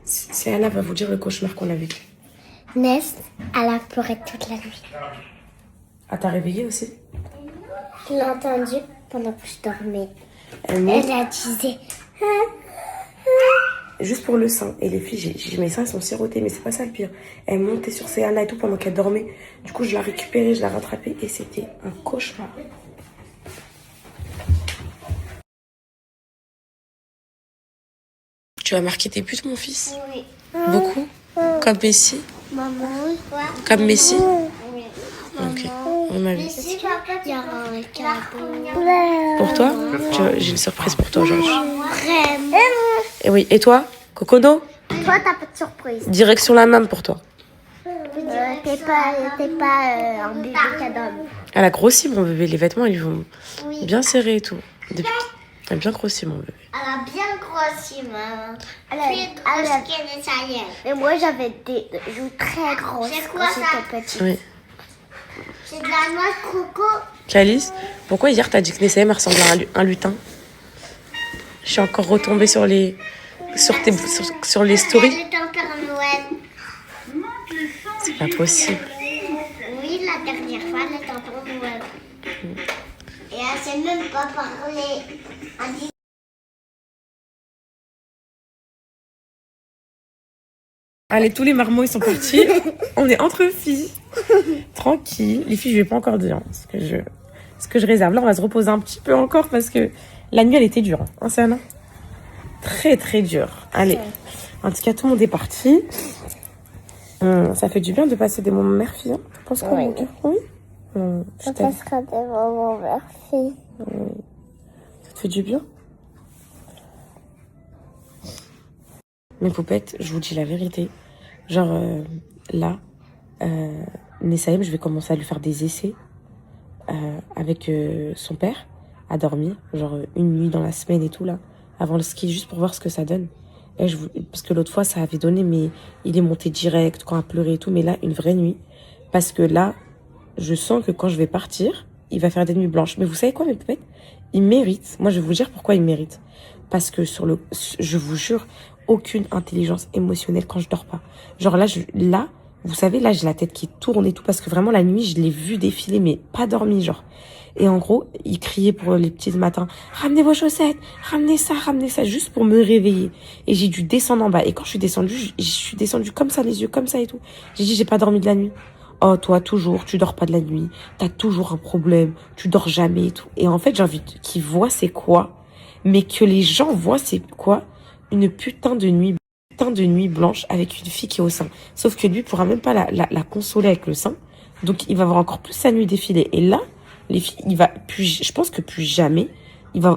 C'est Anna va vous dire le cauchemar qu'on a vécu. Nest, elle a pleuré toute la nuit. Ah, t'as réveillé aussi? Je l'ai entendue pendant que je dormais. Elle Elle a disait... juste pour le sein. Et les filles, mes seins sont sirotés, mais c'est pas ça le pire. Elle montait sur ses Anna et tout pendant qu'elle dormait. Du coup, je l'ai récupérée, je l'ai rattrapée et c'était un cauchemar. Tu vas marquer tes buts, mon fils? Oui. Beaucoup? Comme Messi? Maman, oui. Comme Messi? Oui. Ok, on a vu. Messi, papa, il y aura un cadeau. Pour toi? J'ai une surprise pour toi aujourd'hui. Vraiment. Et oui, et toi? Cocono? Toi, t'as pas de surprise. Direction la même pour toi. T'es pas un bébé cadeau. Elle a grossi, mon bébé. Les vêtements, ils vont Oui. bien serrés et tout. Depuis... Elle a bien grossi, mon bébé. Elle a bien grossi, maman. Elle a plus grosse qu'elle ça y est. Mais moi, j'avais des joues très grosses quand j'étais petite. Oui. C'est de la noix de coco. Calice, pourquoi hier t'as dit que Nessaïm ressemblait à un lutin? Je suis encore retombée sur les stories. Elle est en Père Noël. C'est pas possible. Oui, la dernière fois, elle était en Père Noël. Et elle sait même pas parler. Elle dit... Allez, tous les marmots ils sont partis. On est entre filles. Tranquille. Les filles, je vais pas encore dire ce que je réserve. Là, on va se reposer un petit peu encore parce que la nuit, elle était dure. Hein, c'est Anna? Très, très dure. Allez. En tout cas, tout le monde est parti. Ça fait du bien de passer des moments mère-fille. Hein. Je pense qu'on oui. Ça sera des moments merci. Ça te fait du bien? Mes poupettes, je vous dis la vérité. Genre, là, Nessaïm, je vais commencer à lui faire des essais avec son père à dormir. Genre, une nuit dans la semaine et tout, là, avant le ski, juste pour voir ce que ça donne. Et parce que l'autre fois, ça avait donné, mais il est monté direct quand il a pleuré et tout. Mais là, une vraie nuit. Parce que là, je sens que quand je vais partir, il va faire des nuits blanches. Mais vous savez quoi, mes poupettes? Il mérite. Moi, je vais vous dire pourquoi il mérite. Parce que je vous jure, aucune intelligence émotionnelle quand je dors pas. Genre là, vous savez, là, j'ai la tête qui tourne et tout. Parce que vraiment, la nuit, je l'ai vu défiler, mais pas dormi, genre. Et en gros, il criait pour les petits matins, ramenez vos chaussettes, ramenez ça, juste pour me réveiller. Et j'ai dû descendre en bas. Et quand je suis descendue comme ça, les yeux comme ça et tout. J'ai dit, j'ai pas dormi de la nuit. Oh, toi, toujours, tu dors pas de la nuit. T'as toujours un problème. Tu dors jamais et tout. Et en fait, j'ai envie qu'ils voient c'est quoi. Mais que les gens voient c'est quoi. Une putain de nuit blanche avec une fille qui est au sein. Sauf que lui pourra même pas la consoler avec le sein. Donc, il va voir encore plus sa nuit défiler. Et là, les filles, je pense que plus jamais, il va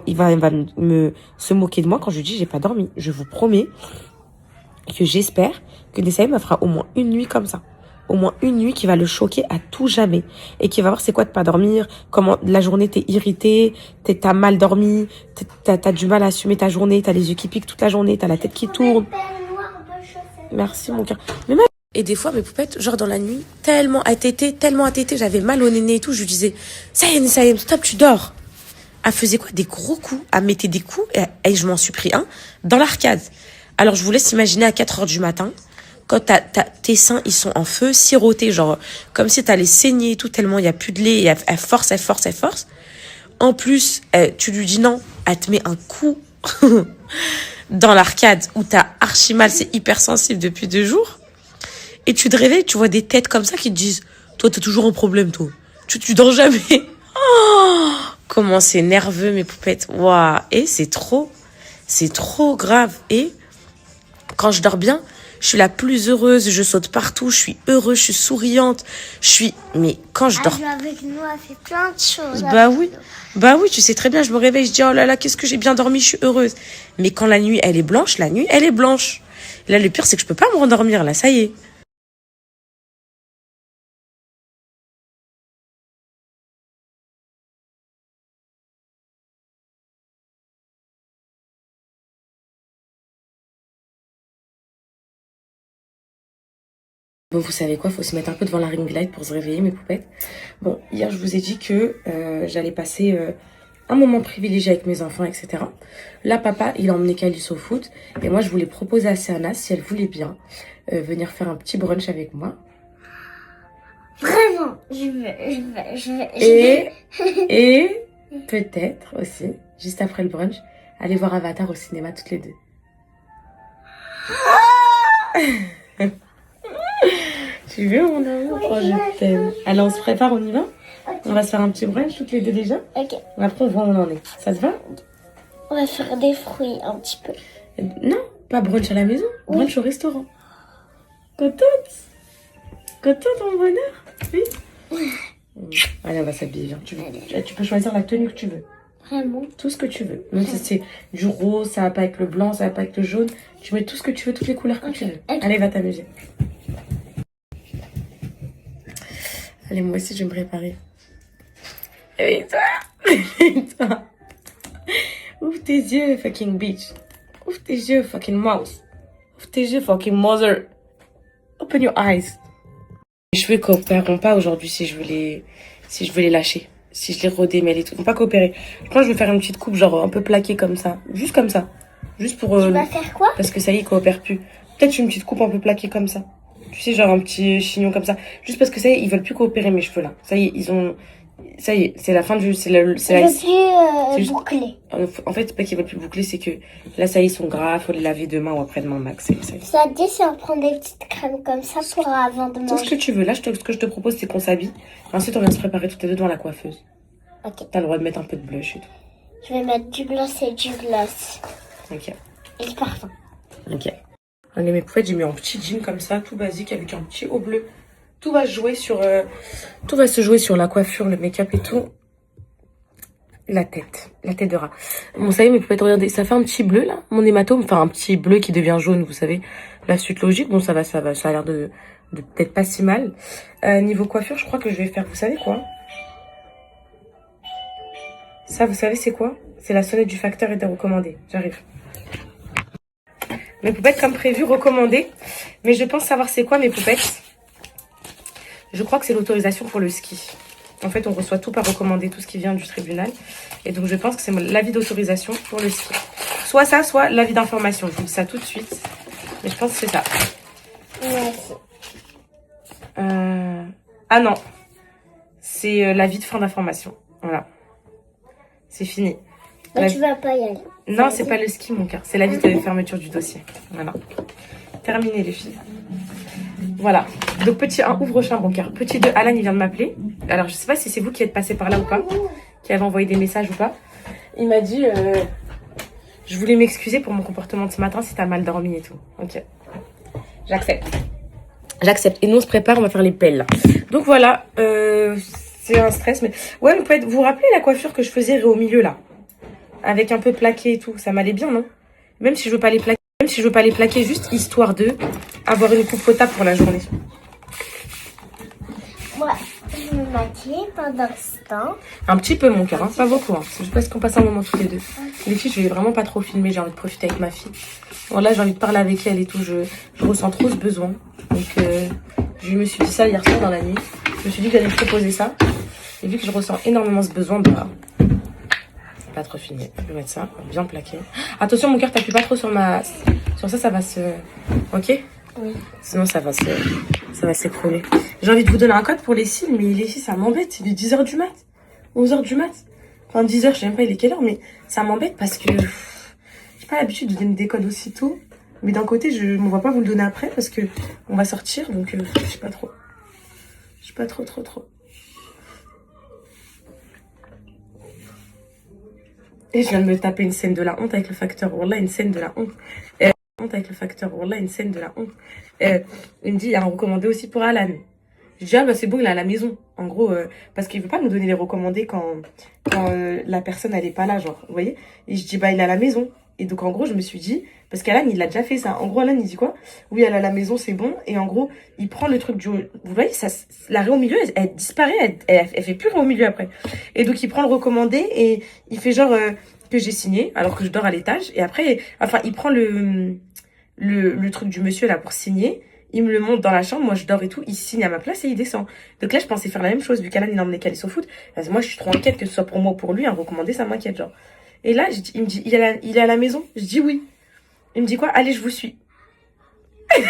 se moquer de moi quand je lui dis j'ai pas dormi. Je vous promets que j'espère que Nessaïm me fera au moins une nuit comme ça. Au moins une nuit qui va le choquer à tout jamais. Et qui va voir c'est quoi de pas dormir, comment la journée t'es irritée, t'as mal dormi, t'as du mal à assumer ta journée, t'as les yeux qui piquent toute la journée, t'as la tête qui tourne. Merci mon cœur. Mais même... Et des fois mes poupettes, genre dans la nuit, tellement ATT, j'avais mal au néné et tout, je lui disais ça y est, stop, tu dors. Elle faisait quoi? Des gros coups, elle mettait des coups et je m'en suis pris un dans l'arcade. Alors je vous laisse imaginer à 4h du matin, quand tes seins ils sont en feu, sirotés, genre comme si t'allais saigner et tout, tellement il y a plus de lait, et elle force. En plus, tu lui dis non, elle te met un coup dans l'arcade où t'as archi mal, c'est hyper sensible depuis 2 jours. Et tu te réveilles, tu vois des têtes comme ça qui te disent toi t'as toujours un problème, toi. Tu dors jamais. Oh, comment c'est nerveux mes poupettes. Waouh. Et c'est trop grave. Et quand je dors bien, je suis la plus heureuse, je saute partout, je suis heureuse, je suis souriante, mais quand je dors... Elle joue avec nous, elle fait plein de choses. Bah oui, tu sais très bien, je me réveille, je dis, oh là là, qu'est-ce que j'ai bien dormi, je suis heureuse. Mais quand la nuit, elle est blanche, Là, le pire, c'est que je peux pas me rendormir, là, ça y est. Bon, vous savez quoi, faut se mettre un peu devant la ring light pour se réveiller, mes poupettes. Bon, hier, je vous ai dit que j'allais passer un moment privilégié avec mes enfants, etc. Là, papa, il a emmené Calice au foot. Et moi, je voulais proposer à Serna, si elle voulait bien, venir faire un petit brunch avec moi. Vraiment, Et peut-être aussi, juste après le brunch, aller voir Avatar au cinéma toutes les deux. Tu veux, mon amour? Oh, je t'aime. Alors, on se prépare, on y va? Okay. On va se faire un petit brunch toutes les deux déjà. Ok. Après, on voit où on en est. Ça te va? On va faire des fruits un petit peu. Non, pas brunch à la maison. Brunch au restaurant. Contente? Contente, mon bonheur? Oui. Allez, on va s'habiller. Viens. Tu peux choisir la tenue que tu veux. Vraiment? Tout ce que tu veux. Même si c'est du rose, ça va pas avec le blanc, ça va pas avec le jaune. Tu mets tout ce que tu veux, toutes les couleurs que tu veux. Allez, va t'amuser. Allez, moi aussi, je vais me préparer. Et toi? Et toi? Ouvre tes yeux, fucking bitch. Ouvre tes yeux, fucking mouse. Ouvre tes yeux, fucking mother. Open your eyes. Les cheveux coopéreront pas aujourd'hui si je veux les lâcher. Si je les redémêle et tout. Ils vont pas coopérer. Je pense que je vais faire une petite coupe, genre un peu plaquée comme ça. Juste comme ça. Juste pour... Tu vas faire quoi? Parce que ça y est, ils coopèrent plus. Peut-être une petite coupe un peu plaquée comme ça. Tu sais, genre un petit chignon comme ça. Juste parce que ça y est, ils veulent plus coopérer mes cheveux là. Ça y est, ils ont... Ça y est, c'est la fin du... C'est la... Ils veulent plus boucler. En fait, c'est pas qu'ils veulent plus boucler, c'est que là, ça y est, ils sont gras. Faut les laver demain ou après-demain max. Ça te dit si on prend des petites crèmes comme ça pour avant de manger? Tout ce que tu veux. Là, ce que je te propose, c'est qu'on s'habille. Ensuite, on vient se préparer toutes les deux devant la coiffeuse. Ok. T'as le droit de mettre un peu de blush et tout. Je vais mettre du gloss et du gloss. Ok. Et du parfum. Ok. Allez, mes poupettes, j'ai mis un petit jean comme ça, tout basique, avec un petit haut bleu. Tout va se jouer sur la coiffure, le make-up et tout. La tête de rat. Bon, ça y est, mes poupettes, regardez, ça fait un petit bleu, là, mon hématome. Enfin, un petit bleu qui devient jaune, vous savez. La suite logique. Bon, ça a l'air de peut-être pas si mal. Niveau coiffure, je crois que je vais faire, vous savez quoi? Ça, vous savez, c'est quoi? C'est la sonnette du facteur et des recommandés. J'arrive. Mes poupettes, comme prévu, recommandées. Mais je pense savoir c'est quoi, mes poupettes. Je crois que c'est l'autorisation pour le ski. En fait, on reçoit tout par recommandé, tout ce qui vient du tribunal. Et donc, je pense que c'est l'avis d'autorisation pour le ski. Soit ça, soit l'avis d'information. Je vous dis ça tout de suite. Mais je pense que c'est ça. Merci. Ah non. C'est l'avis de fin d'information. Voilà. C'est fini. Mais tu vas pas y aller. Non, c'est pas le ski, mon cœur. C'est l'avis de fermeture du dossier. Voilà. Terminé, les filles. Voilà. Donc, petit 1, ouvre-champ, mon cœur. Petit 2, Alan, il vient de m'appeler. Alors, je sais pas si c'est vous qui êtes passé par là ou pas. Qui avez envoyé des messages ou pas. Il m'a dit... je voulais m'excuser pour mon comportement de ce matin si t'as mal dormi et tout. Ok. J'accepte. Et nous, on se prépare, on va faire les pelles, là. Donc, voilà. C'est un stress, mais... Ouais, vous vous rappelez la coiffure que je faisais au milieu, là? Avec un peu plaqué et tout. Ça m'allait bien, non? Même si je veux pas les plaquer, juste histoire de avoir une coupe potable pour la journée. Moi, je me maquille pendant ce temps. Un petit peu, mon cœur, hein, pas beaucoup. Hein. C'est juste parce qu'on passe un moment tous les deux. Les filles, je vais vraiment pas trop filmer. J'ai envie de profiter avec ma fille. Bon, là, j'ai envie de parler avec elle et tout. Je ressens trop ce besoin. Donc, je me suis dit ça hier soir dans la nuit. Je me suis dit que j'allais proposer ça. Et vu que je ressens énormément ce besoin, bah... Pas trop filmé. Je vais mettre ça, bien plaqué. Attention, mon cœur, t'appuies pas trop sur ma... Sur ça, ça va se... Ok? Oui. Sinon, ça va s'écrouler. J'ai envie de vous donner un code pour les cils, mais les filles, ça m'embête. Il est 10h du mat. 11h du mat. Enfin, 10h, je sais même pas il est quelle heure, mais ça m'embête parce que... J'ai pas l'habitude de donner des codes aussitôt. Mais d'un côté, je ne vois pas vous le donner après parce que on va sortir, donc je sais pas trop. Je sais pas trop. Et je viens de me taper une scène de la honte avec le facteur. Wallah, une scène de la honte. Il me dit, il y a un recommandé aussi pour Alan. Je dis, ah bah c'est bon, il est à la maison. En gros, parce qu'il veut pas nous donner les recommandés quand la personne, elle est pas là, genre, vous voyez. Et je dis, bah il est à la maison. Et donc, en gros, je me suis dit, parce qu'Alan, il a déjà fait ça. En gros, Alan, il dit quoi? Oui, elle est à la maison, c'est bon. Et en gros, il prend le truc du... Vous voyez, ça, la raie au milieu, elle disparaît. Elle fait plus raie au milieu après. Et donc, il prend le recommandé et il fait genre que j'ai signé, alors que je dors à l'étage. Et après, enfin, il prend le truc du monsieur là pour signer. il me le monte dans la chambre, moi je dors et tout, il signe à ma place et il descend. Donc là, je pensais faire la même chose, vu qu'Alan, il a emmené Calice au foot. Parce que moi, je suis trop inquiète, que ce soit pour moi ou pour lui, un recommandé, ça m'inquiète, genre. Et là, il me dit, il est à la maison? Je dis oui. Il me dit quoi? Allez, je vous suis. Et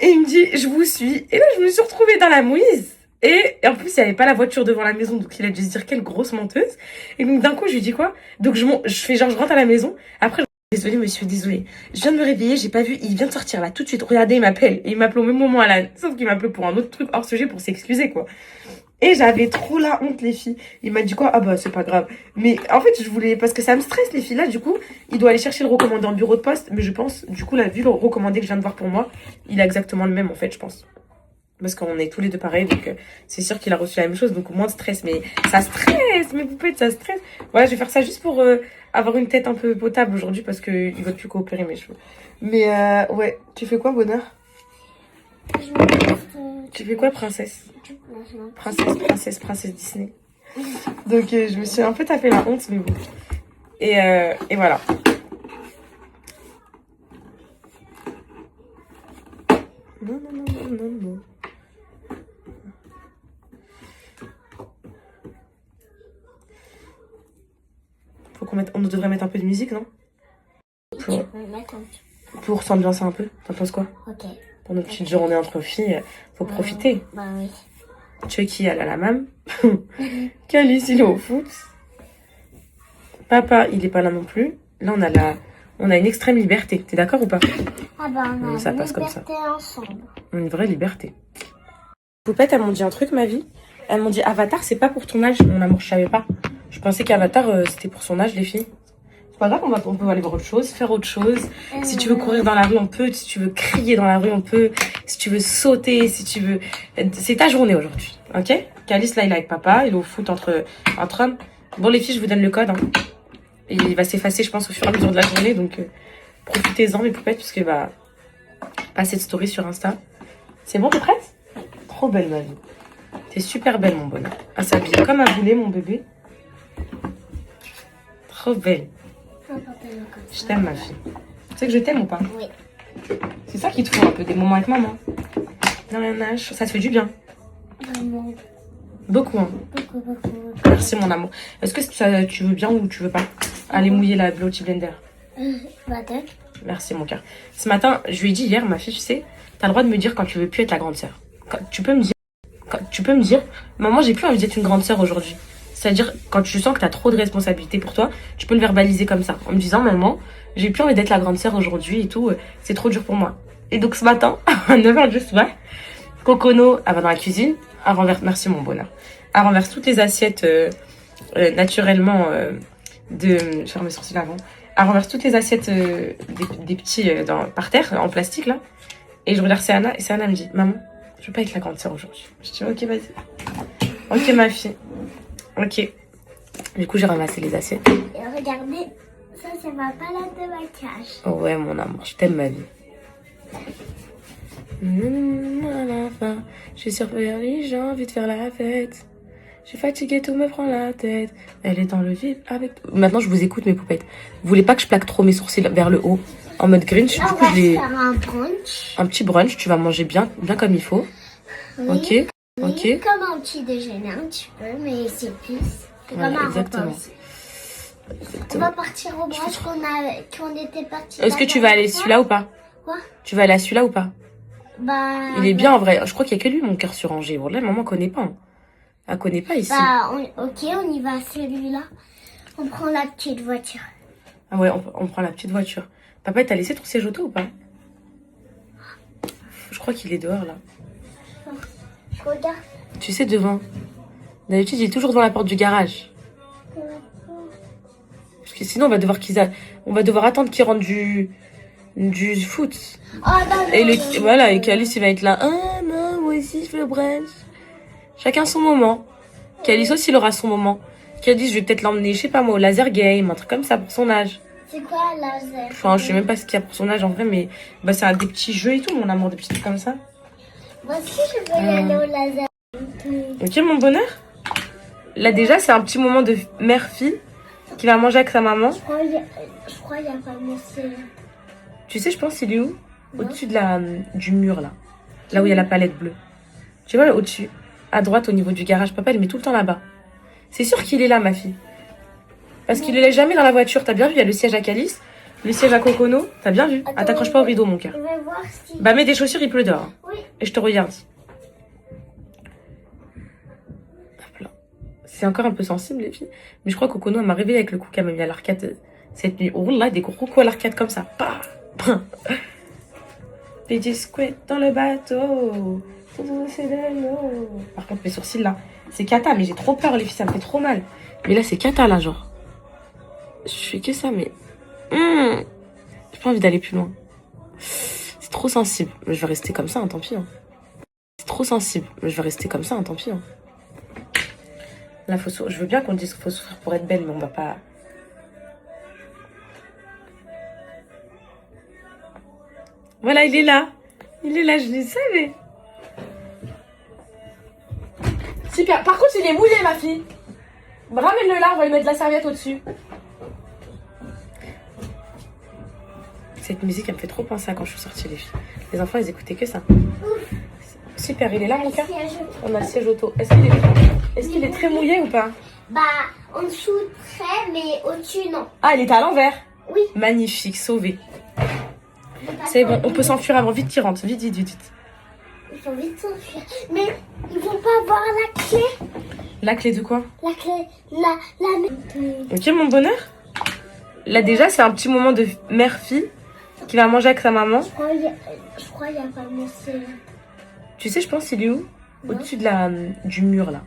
il me dit, je vous suis. Et là, je me suis retrouvée dans la mouise. Et en plus, il n'y avait pas la voiture devant la maison, donc il a dû se dire quelle grosse menteuse. Et donc d'un coup, je lui dis quoi? Donc je fais genre, je rentre à la maison. Après, désolée, monsieur, désolée. Je viens de me réveiller, j'ai pas vu, il vient de sortir là, tout de suite. Regardez, il m'appelle. Et il m'appelle au même moment, Alan. Sauf qu'il m'appelle pour un autre truc hors sujet pour s'excuser, quoi. Et j'avais trop la honte, les filles. Il m'a dit quoi? Ah bah, c'est pas grave. Mais en fait, je voulais, parce que ça me stresse, les filles. Là, du coup, il doit aller chercher le recommandé en bureau de poste. Mais je pense, du coup, là, vu le recommandé que je viens de voir pour moi, il a exactement le même, en fait, je pense. Parce qu'on est tous les deux pareils, donc c'est sûr qu'il a reçu la même chose, donc moins de stress. Mais ça stresse, mes poupettes, ça stresse. Ouais, je vais faire ça juste pour avoir une tête un peu potable aujourd'hui, parce qu'il ne veut plus coopérer mes cheveux. Mais ouais, tu fais quoi, bonheur? Tu fais quoi, princesse? Princesse Disney. Donc je me suis un peu tapé la honte, mais bon. Et voilà. Non. On devrait mettre un peu de musique, non? Pour s'ambiancer un peu. T'en penses quoi? Ok. Pour notre petite journée entre filles, faut profiter. Bah oui. Chucky, elle a la mam. Calice, il est au foot. Papa, il est pas là non plus. Là, on a une extrême liberté. T'es d'accord ou pas? Ah bah on a ça une passe comme ça. liberté ensemble. Une vraie liberté. Poupette, elles m'ont dit un truc, ma vie. Elles m'ont dit, Avatar, c'est pas pour ton âge, mon amour. Je savais pas. Je pensais qu'Avatar, c'était pour son âge, les filles. C'est pas grave, on peut aller voir autre chose, faire autre chose. Si tu veux courir dans la rue, on peut. Si tu veux crier dans la rue, on peut. Si tu veux sauter, si tu veux... C'est ta journée aujourd'hui, ok? Calice, là, il est avec papa. Il est au foot entre hommes. Bon, les filles, je vous donne le code. Hein. Et il va s'effacer, je pense, au fur et à mesure de la journée. Donc, profitez-en, mes poupettes, puisque bah, passer de story sur Insta. C'est bon, t'es prête? Trop belle, ma vie. T'es super belle, mon bonheur. À s'habiller comme un boulet, mon bébé. Trop belle. Je t'aime, ma fille. Tu sais que je t'aime ou pas? Oui. C'est ça qu'il te faut, un peu des moments avec maman. Non, ça te fait du bien. Vraiment. Beaucoup, hein. Beaucoup. Merci, mon amour. Est-ce que tu veux bien ou tu veux pas aller mouiller la Beauty Blender? D'accord. Merci, mon cœur. Ce matin, je lui ai dit hier, ma fille, tu sais, t'as le droit de me dire quand tu veux plus être la grande sœur. Tu peux me dire, maman, j'ai plus envie d'être une grande sœur aujourd'hui. C'est-à-dire, quand tu sens que tu as trop de responsabilités pour toi, tu peux le verbaliser comme ça, en me disant, maman, j'ai plus envie d'être la grande sœur aujourd'hui et tout, c'est trop dur pour moi. Et donc ce matin, à 9h du soir, Cocono, elle va dans la cuisine, elle renverse, merci mon bonheur, elle renverse toutes les assiettes naturellement de... Je vais faire mes sourcils avant. Elle renverse toutes les assiettes des petits par terre, en plastique là. Et je regarde Céana, et Céana me dit, maman, je veux pas être la grande sœur aujourd'hui. Je dis, ok, vas-y. Ok, ma fille. Ok. Du coup, j'ai ramassé les assiettes. Et regardez, ça c'est ma palette de maquillage. Oh ouais, mon amour, je t'aime ma vie. À la fin, je suis surpris, j'ai envie de faire la fête. Je suis fatiguée, tout me prend la tête. Elle est dans le vide avec... Maintenant, je vous écoute, mes poupettes. Vous voulez pas que je plaque trop mes sourcils vers le haut, en mode Grinch? Là, du on coup, va faire un brunch. Un petit brunch, tu vas manger bien comme il faut. Oui. Ok. Oui, Ok. comme un petit déjeuner un petit peu, mais c'est plus. C'est Ouais, comme un exactement. repas aussi. On va partir au brunch qu'on était parti. Est-ce que tu vas aller celui-là ou pas? Quoi? Tu vas aller à celui-là ou pas? Bah. Il est bien en vrai. Je crois qu'il y a que lui, mon cœur sur Angers. Là, maman connaît pas. Hein. Elle connaît pas ici. Bah, ok, on y va à celui-là. On prend la petite voiture. Ah ouais, on prend la petite voiture. Papa, t'as laissé ton siège auto ou pas? Je crois qu'il est dehors là. Je regarde. Tu sais, devant. D'habitude, il est toujours devant la porte du garage. Parce que sinon, on va devoir attendre qu'il rentre du foot. Oh, non, Et voilà, et Calice, il va être là. Ah non, moi aussi, je fais le brunch. Chacun son moment. Calice aussi, il aura son moment. Calice, je vais peut-être l'emmener, je sais pas moi, au laser game, un truc comme ça pour son âge. C'est quoi laser? Enfin, je sais même pas ce qu'il y a pour son âge en vrai, mais bah, c'est des petits jeux et tout, mon amour, des petits trucs comme ça. Moi aussi, je veux y aller au laser. Ok, mon bonheur. Là, déjà, c'est un petit moment de mère-fille qui va manger avec sa maman. Je crois qu'il y a pas monsieur. Tu sais, je pense, il est où? au-dessus du mur, là. Là où il y a la palette bleue. Tu vois, au-dessus. À droite, au niveau du garage. Papa, il met tout le temps là-bas. C'est sûr qu'il est là, ma fille. Parce qu'il ne laisse jamais dans la voiture. T'as bien vu, il y a le siège à Calice, le siège à Cocono. T'as bien vu. Ah, t'accroches pas au rideau, mon cœur. Je vais voir si... Bah, mets des chaussures, il pleut dehors. Oui. Et je te regarde. Hop là. C'est encore un peu sensible, les filles. Mais je crois que Cocono, elle m'a réveillée avec le coup qu'elle m'a mis à l'arcade cette nuit. Oh là, des gros coups à l'arcade comme ça. Petit squid dans le bateau. C'est de l'eau. Par contre, mes sourcils là, c'est cata, mais j'ai trop peur, les filles, ça me fait trop mal. Mais là, c'est cata là, genre. Je fais que ça, mais. J'ai pas envie d'aller plus loin. C'est trop sensible. Mais je vais rester comme ça, hein, tant pis. Hein. C'est trop sensible. Mais je vais rester comme ça, hein, tant pis. Hein. Là, je veux bien qu'on dise qu'il faut souffrir pour être belle, mais on va pas. Voilà, il est là. Il est là, je le savais. Super. Par contre, il est mouillé, ma fille. Ramène-le là, on va lui mettre de la serviette au-dessus. Cette musique, elle me fait trop penser à quand je suis sortie, les filles. Les enfants, ils écoutaient que ça. Super, il est là, mon cœur. On a le siège auto. Est-ce qu'il est très mouillé ou pas? Bah, en dessous très, mais au-dessus non. Ah, il était à l'envers? Oui. Magnifique, sauvé. C'est bon, on peut s'enfuir avant. Vite, qui rentre. Vite, vite, vite, vite. Ils vont vite s'enfuir. Mais ils vont pas avoir la clé. La clé de quoi? La clé, la... Ok, mon bonheur. Là, déjà, c'est un petit moment de mère-fille qui va manger avec sa maman. Je crois qu'il y a pas mon ciel. Tu sais, je pense qu'il est où? Au-dessus du mur, là.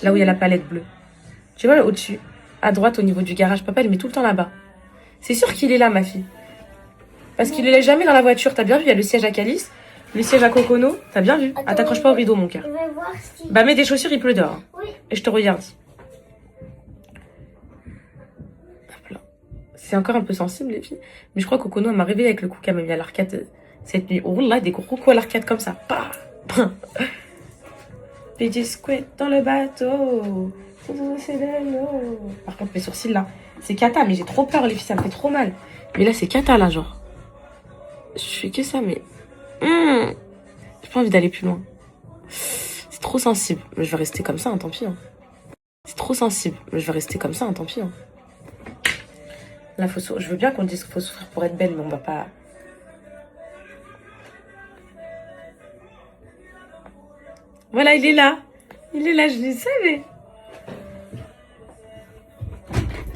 Là où il y a la palette bleue. Tu vois, au-dessus. À droite, au niveau du garage. Papa, il met tout le temps là-bas. C'est sûr qu'il est là, ma fille. Parce qu'il ne laisse jamais dans la voiture. T'as bien vu, il y a le siège à Calice, le siège à Cocono. T'as bien vu. Ah, t'accroches pas au rideau, mon cœur. Je vais voir si... Bah, mets des chaussures, il pleut dehors. Oui. Et je te regarde. Hop là. C'est encore un peu sensible, les filles. Mais je crois que Cocono, elle m'a réveillée avec le coup qu'elle m'a mis à l'arcade cette nuit. Oh là, des gros coups à l'arcade comme ça. Petit squid dans le bateau. C'est de l'eau. Par contre, mes sourcils là, c'est cata, mais j'ai trop peur, les filles, ça me fait trop mal. Mais là, c'est cata là, genre. Je fais que ça, mais. J'ai pas envie d'aller plus loin. C'est trop sensible. Mais je vais rester comme ça, hein, tant pis. Hein. C'est trop sensible. Mais je vais rester comme ça, hein, tant pis. Hein. Là, je veux bien qu'on dise qu'il faut souffrir pour être belle, mais on va pas. Voilà, il est là. Il est là, je le savais.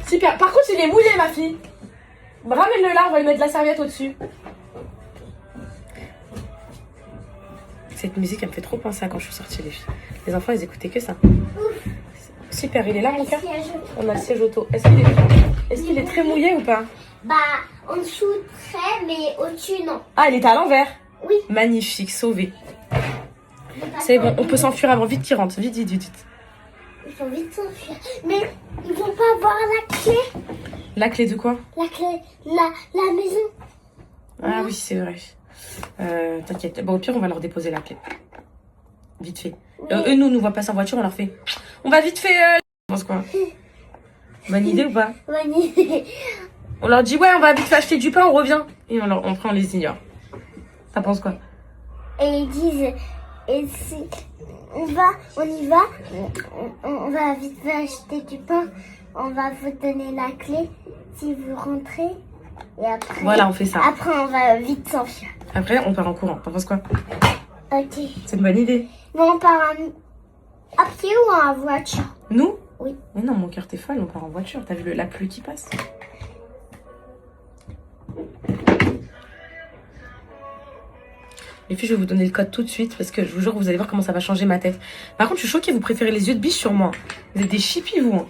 Super. Par contre, il est mouillé, ma fille. Ramène-le là, on va lui mettre de la serviette au-dessus. Cette musique, elle me fait trop penser à quand je suis sortie, les filles. Les enfants, ils écoutaient que ça. Super, il est là, mon cœur. On a le siège auto. Est-ce qu'il est très mouillé ou pas? Bah, en dessous très, mais au-dessus non. Ah, il était à l'envers? Oui. Magnifique, sauvé. C'est bon, on peut s'enfuir avant. Vite, qui rentre. Vite, vite, vite, vite. Ils vont vite s'enfuir. Mais ils vont pas avoir la clé. La clé de quoi? La clé, la maison. Ah oui, c'est vrai. T'inquiète. Bon, au pire, on va leur déposer la clé. Vite fait. Eux, nous voient passer en voiture, on leur fait. On va vite fait. Tu penses quoi? Bonne idée ou pas? Bonne idée. On leur dit, ouais, on va vite fait acheter du pain, on revient. Et on les ignore. T'en penses quoi? Et ils disent, et si on y va, on va vite fait acheter du pain, on va vous donner la clé si vous rentrez. Et après, voilà, on fait ça. Après, on va vite s'enfuir. Après, on part en courant. T'en penses quoi? Ok. C'est une bonne idée. Bon, on part à pied ou en voiture? Nous? Oui. Mais non, mon cœur, t'es folle, on part en voiture. T'as vu la pluie qui passe? Les filles, je vais vous donner le code tout de suite parce que je vous jure, vous allez voir comment ça va changer ma tête. Par contre, je suis choquée, vous préférez les yeux de biche sur moi. Vous êtes des chippies, vous. Hein.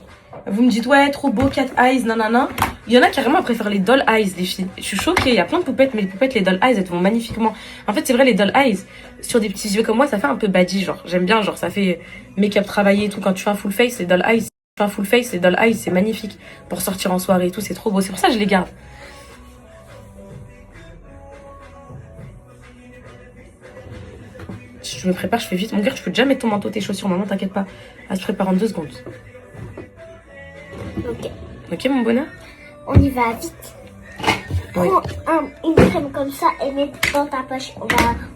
Vous me dites, ouais, trop beau, cat eyes, nanana. Il y en a carrément qui préfèrent les doll eyes, les filles. Je suis choquée, il y a plein de poupettes, mais les poupettes, les doll eyes, elles vont magnifiquement. En fait, c'est vrai, les doll eyes, sur des petits yeux comme moi, ça fait un peu baddie, genre. J'aime bien, genre, ça fait make-up travaillé et tout. Quand tu fais un full face, les doll eyes, c'est magnifique. Pour sortir en soirée et tout, c'est trop beau. C'est pour ça que je les garde. Je me prépare, je fais vite. Mon cœur, tu peux déjà mettre ton manteau, tes chaussures. Maman, t'inquiète pas. Elle se prépare en 2 secondes. Ok. Ok, mon bonheur? On y va vite. Oui. Prends une crème comme ça et mets dans ta poche.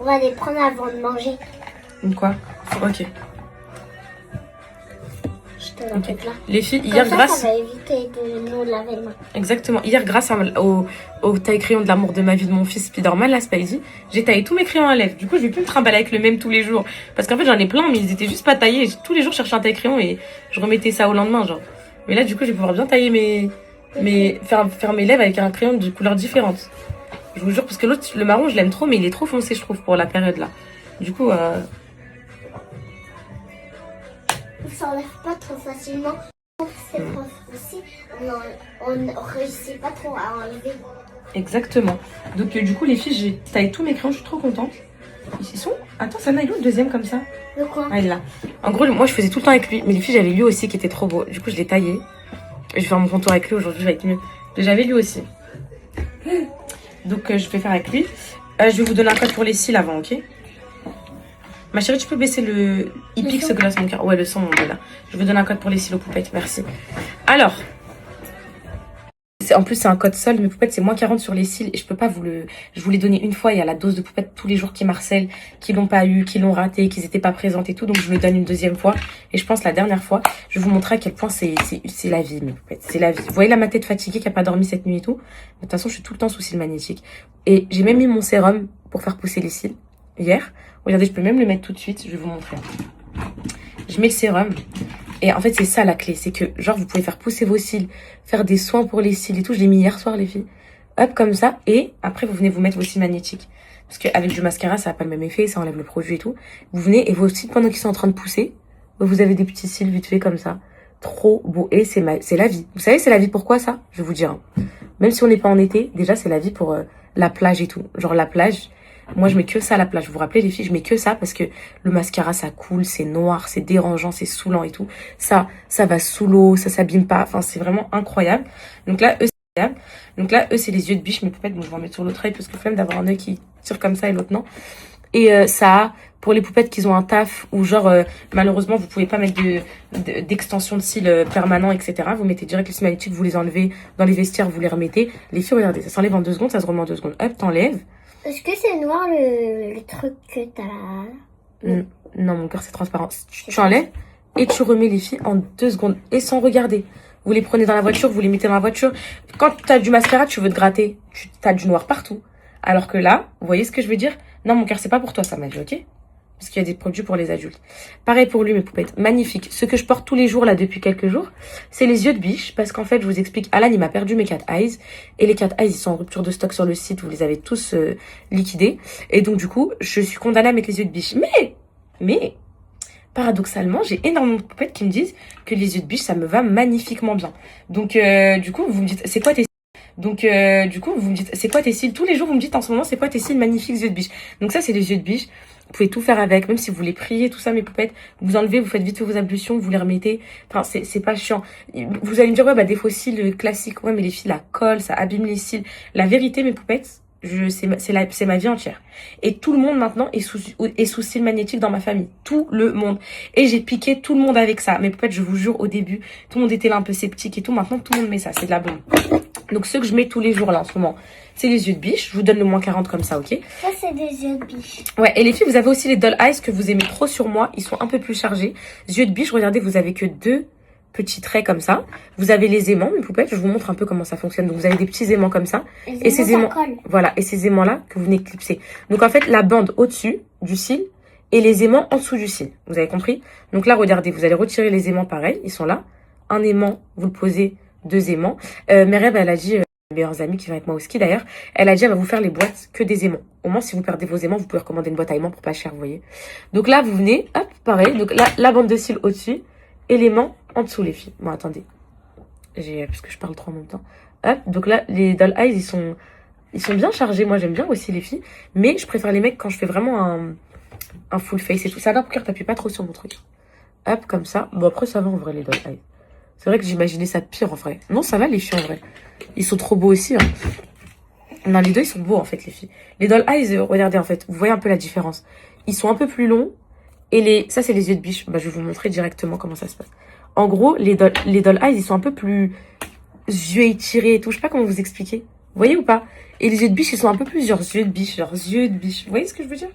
On va les prendre avant de manger. Quoi? Ok. Je te la mets là. Les filles, Comme hier, ça, grâce... ça va éviter de nous laver les mains. Exactement. Hier, grâce au taille-crayon de l'amour de ma vie de mon fils Spider-Man, là, Spidey, j'ai taillé tous mes crayons à lèvres. Du coup, je vais plus me trimballer avec le même tous les jours. Parce qu'en fait, j'en ai plein, mais ils étaient juste pas taillés. Tous les jours, je cherchais un taille-crayon et je remettais ça au lendemain, genre. Mais là, du coup, je vais pouvoir bien tailler faire mes lèvres avec un crayon de couleurs différentes. Je vous jure, parce que l'autre, le marron, je l'aime trop, mais il est trop foncé, je trouve, pour la période là. Du coup, Il s'enlève pas trop facilement. C'est trop aussi. On ne réussit pas trop à enlever. exactement. Donc, du coup, les filles, j'ai taillé tous mes crayons, je suis trop contente. Ils sont... Attends, Sana, il est où le deuxième comme ça? Le quoi? Ah, il est là. En gros, moi, je faisais tout le temps avec lui. Mais les filles, j'avais lui aussi qui était trop beau. Du coup, je l'ai taillé. Je vais faire mon contour avec lui aujourd'hui, je vais être mieux. Mais j'avais lui aussi. Donc, je vais faire avec lui. Je vais vous donner un code pour les cils avant, ok? Ma chérie, tu peux baisser le... Il pique ce glace, mon cœur. Ouais, le son, mon Dieu, là. Je vais vous donner un code pour les cils aux poupettes, merci. Alors... En plus, c'est un code solde. Mes poupettes, c'est moins 40 sur les cils. Et je peux pas vous le... Je vous l'ai donné une fois. Il y a la dose de poupettes tous les jours qui marcellent, qui l'ont pas eu, qui l'ont raté, qui n'étaient pas présentes et tout. Donc, je vous le donne une deuxième fois. Et je pense la dernière fois, je vais vous montrer à quel point c'est la vie, mes poupettes. C'est la vie. Vous voyez là, ma tête fatiguée qui a pas dormi cette nuit et tout. De toute façon, je suis tout le temps sous cils magnétiques. Et j'ai même mis mon sérum pour faire pousser les cils hier. Regardez, je peux même le mettre tout de suite. Je vais vous montrer. Je mets le sérum. Et en fait, c'est ça la clé. C'est que, genre, vous pouvez faire pousser vos cils, faire des soins pour les cils et tout. Je l'ai mis hier soir, les filles. Hop, comme ça. Et après, vous venez vous mettre vos cils magnétiques. Parce qu'avec du mascara, ça n'a pas le même effet. Ça enlève le produit et tout. Vous venez et vos cils, pendant qu'ils sont en train de pousser, vous avez des petits cils vite fait comme ça. Trop beau. Et c'est la vie. Vous savez, c'est la vie. Pourquoi ça? Je vais vous dire. Même si on n'est pas en été, déjà, c'est la vie pour la plage et tout. Genre, la plage... Moi, je mets que ça à la plage. Vous vous rappelez, les filles, je mets que ça parce que le mascara, ça coule, c'est noir, c'est dérangeant, c'est saoulant et tout. Ça va sous l'eau, ça s'abîme pas. Enfin, c'est vraiment incroyable. Donc là, eux, c'est incroyable. Donc là, eux, c'est les yeux de biche, mes poupettes. Donc, je vais en mettre sur l'autre œil parce que flemme d'avoir un œil qui tire comme ça et l'autre non. Et ça, pour les poupettes qui ont un taf ou genre, malheureusement, vous pouvez pas mettre d'extension de cils permanent, etc. Vous mettez direct les cils magnétiques, vous les enlevez dans les vestiaires, vous les remettez. Les filles, regardez, ça s'enlève en 2 secondes, ça se remet en 2 secondes. Hop, t'enlèves. Est-ce que c'est noir le truc que t'as? Non, mon cœur, c'est transparent. Tu enlèves et tu remets les filles en 2 secondes. Et sans regarder. Vous les prenez dans la voiture, vous les mettez dans la voiture. Quand tu as du mascara, tu veux te gratter. Tu as du noir partout. Alors que là, vous voyez ce que je veux dire? Non, mon cœur, c'est pas pour toi, ça m'a dit, ok? Parce qu'il y a des produits pour les adultes. Pareil pour lui, mes poupettes. Magnifique. Ce que je porte tous les jours, là, depuis quelques jours, c'est les yeux de biche. Parce qu'en fait, je vous explique, Alan, il m'a perdu mes cat eyes. Et les cat eyes, ils sont en rupture de stock sur le site. Vous les avez tous liquidés. Et donc, du coup, je suis condamnée à mettre les yeux de biche. Mais, paradoxalement, j'ai énormément de poupettes qui me disent que les yeux de biche, ça me va magnifiquement bien. Donc, du coup, vous me dites, c'est quoi tes... Donc, du coup, vous me dites, c'est quoi tes cils? Tous les jours, vous me dites en ce moment, c'est quoi tes cils magnifiques yeux de biche? Donc ça, c'est les yeux de biche. Vous pouvez tout faire avec, même si vous voulez prier, tout ça, mes poupettes. Vous enlevez, vous faites vite vos ablutions, vous les remettez. Enfin, c'est pas chiant. Vous allez me dire, ouais, bah, des faux cils classiques. Ouais, mais les filles, la colle, ça abîme les cils. La vérité, mes poupettes, c'est ma vie entière. Et tout le monde, maintenant, est sous cils magnétiques dans ma famille. Tout le monde. Et j'ai piqué tout le monde avec ça. Mes poupettes, je vous jure, au début, tout le monde était là un peu sceptique et tout. Maintenant, tout le monde met ça. C'est de la bombe. Donc, ceux que je mets tous les jours, là, en ce moment, c'est les yeux de biche. Je vous donne le moins 40 comme ça, ok? Ça, c'est des yeux de biche. Ouais, et les filles, vous avez aussi les doll eyes que vous aimez trop sur moi. Ils sont un peu plus chargés. Yeux de biche, regardez, vous avez que 2 petits traits comme ça. Vous avez les aimants, mes poupettes. Je vous montre un peu comment ça fonctionne. Donc, vous avez des petits aimants comme ça. Et ces aimants, voilà. Et ces aimants-là que vous venez clipser. Donc, en fait, la bande au-dessus du cil et les aimants en dessous du cil. Vous avez compris? Donc là, regardez, vous allez retirer les aimants pareil. Ils sont là. Un aimant, vous le posez, 2 aimants. Mereb, elle a dit... meilleures amies qui vient avec moi au ski d'ailleurs, elle a dit elle va vous faire les boîtes que des aimants. Au moins si vous perdez vos aimants, vous pouvez recommander une boîte à aimants pour pas cher, vous voyez. Donc là vous venez, hop, pareil, donc là la bande de cils au-dessus et l'aimant en dessous les filles. Bon attendez, parce que je parle trop en même temps. Hop, donc là les doll eyes ils sont bien chargés, moi j'aime bien aussi les filles, mais je préfère les mecs quand je fais vraiment un full face et tout. Ça va pour que t'appuies pas trop sur mon truc. Hop, comme ça. Bon après ça va en vrai les doll eyes. C'est vrai que j'imaginais ça pire en vrai. Non, ça va les filles en vrai. Ils sont trop beaux aussi. Hein. Non, les deux ils sont beaux en fait les filles. Les doll eyes, regardez en fait, vous voyez un peu la différence. Ils sont un peu plus longs. Et ça c'est les yeux de biche. Bah, je vais vous montrer directement comment ça se passe. En gros, les doll eyes, ils sont un peu plus yeux étirés et tout. Je sais pas comment vous expliquer. Vous voyez ou pas? Et les yeux de biche, ils sont un peu plus leurs yeux de biche, leurs yeux de biche. Vous voyez ce que je veux dire?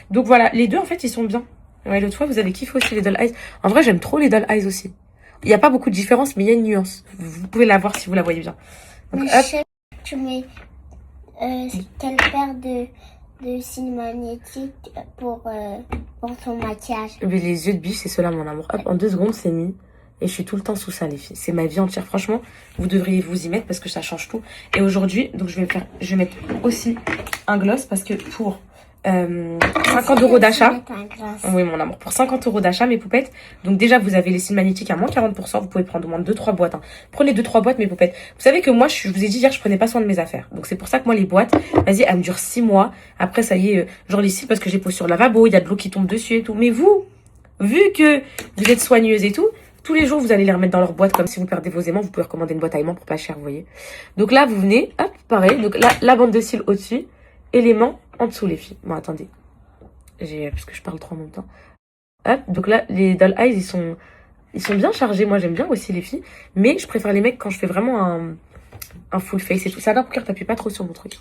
Donc voilà, les deux, en fait, ils sont bien. Ouais, l'autre fois, vous avez kiffé aussi les doll eyes. En vrai, j'aime trop les doll eyes aussi. Il n'y a pas beaucoup de différence, mais il y a une nuance. Vous pouvez la voir si vous la voyez bien. Donc, Mais hop. tu mets quelle paire de cils magnétiques pour ton maquillage? Mais les yeux de biche, c'est ceux-là, mon amour. Hop, en 2 secondes, c'est mis. Et je suis tout le temps sous ça, les filles. C'est ma vie entière. Franchement, vous devriez vous y mettre parce que ça change tout. Et aujourd'hui, donc je vais mettre aussi un gloss parce que pour 50 € d'achat. Oui, mon amour. Pour 50 € d'achat, mes poupettes. Donc déjà, vous avez les cils magnétiques à moins 40%. Vous pouvez prendre au moins 2-3 boîtes. Hein. Prenez 2-3 boîtes, mes poupettes. Vous savez que moi, je vous ai dit hier, je prenais pas soin de mes affaires. Donc c'est pour ça que moi, les boîtes, vas-y, elles me durent 6 mois. Après, ça y est, genre les cils parce que j'ai posé sur le lavabo, il y a de l'eau qui tombe dessus et tout. Mais vous, vu que vous êtes soigneuse et tout, tous les jours, vous allez les remettre dans leur boîte. Comme si vous perdez vos aimants, vous pouvez recommander une boîte à aimants pour pas cher, vous voyez. Donc là, vous venez, hop, pareil. Donc là, la bande de cils au-dessus et l'aimant en dessous, les filles. Bon, attendez. Parce que je parle trop en même temps. Hop, donc là, les doll eyes, ils sont bien chargés. Moi, j'aime bien aussi les filles. Mais je préfère les mecs quand je fais vraiment un full face et tout. Ça va pour que t'appuies pas trop sur mon truc.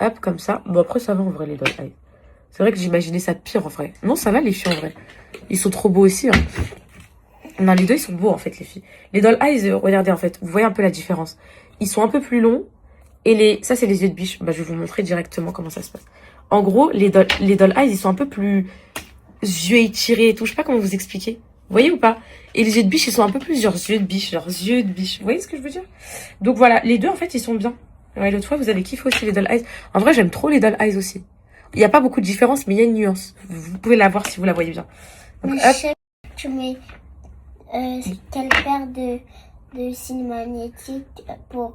Hop, comme ça. Bon, après, ça va en vrai, les doll eyes. C'est vrai que j'imaginais ça pire en vrai. Non, ça va, les filles, en vrai. Ils sont trop beaux aussi, hein. Non, les deux, ils sont beaux, en fait, les filles. Les doll eyes, regardez, en fait, vous voyez un peu la différence. Ils sont un peu plus longs. Et ça, c'est les yeux de biche. Bah, je vais vous montrer directement comment ça se passe. En gros, les doll eyes, ils sont un peu plus yeux étirés et tout. Je sais pas comment vous expliquer. Vous voyez ou pas? Et les yeux de biche, ils sont un peu plus leurs yeux de biche, leurs yeux de biche. Vous voyez ce que je veux dire? Donc voilà, les deux, en fait, ils sont bien. Ouais, l'autre fois, vous avez kiffé aussi les doll eyes. En vrai, j'aime trop les doll eyes aussi. Il n'y a pas beaucoup de différence, mais il y a une nuance. Vous pouvez la voir si vous la voyez bien. Donc, Mais hop. tu mets quelle paire de cils magnétiques pour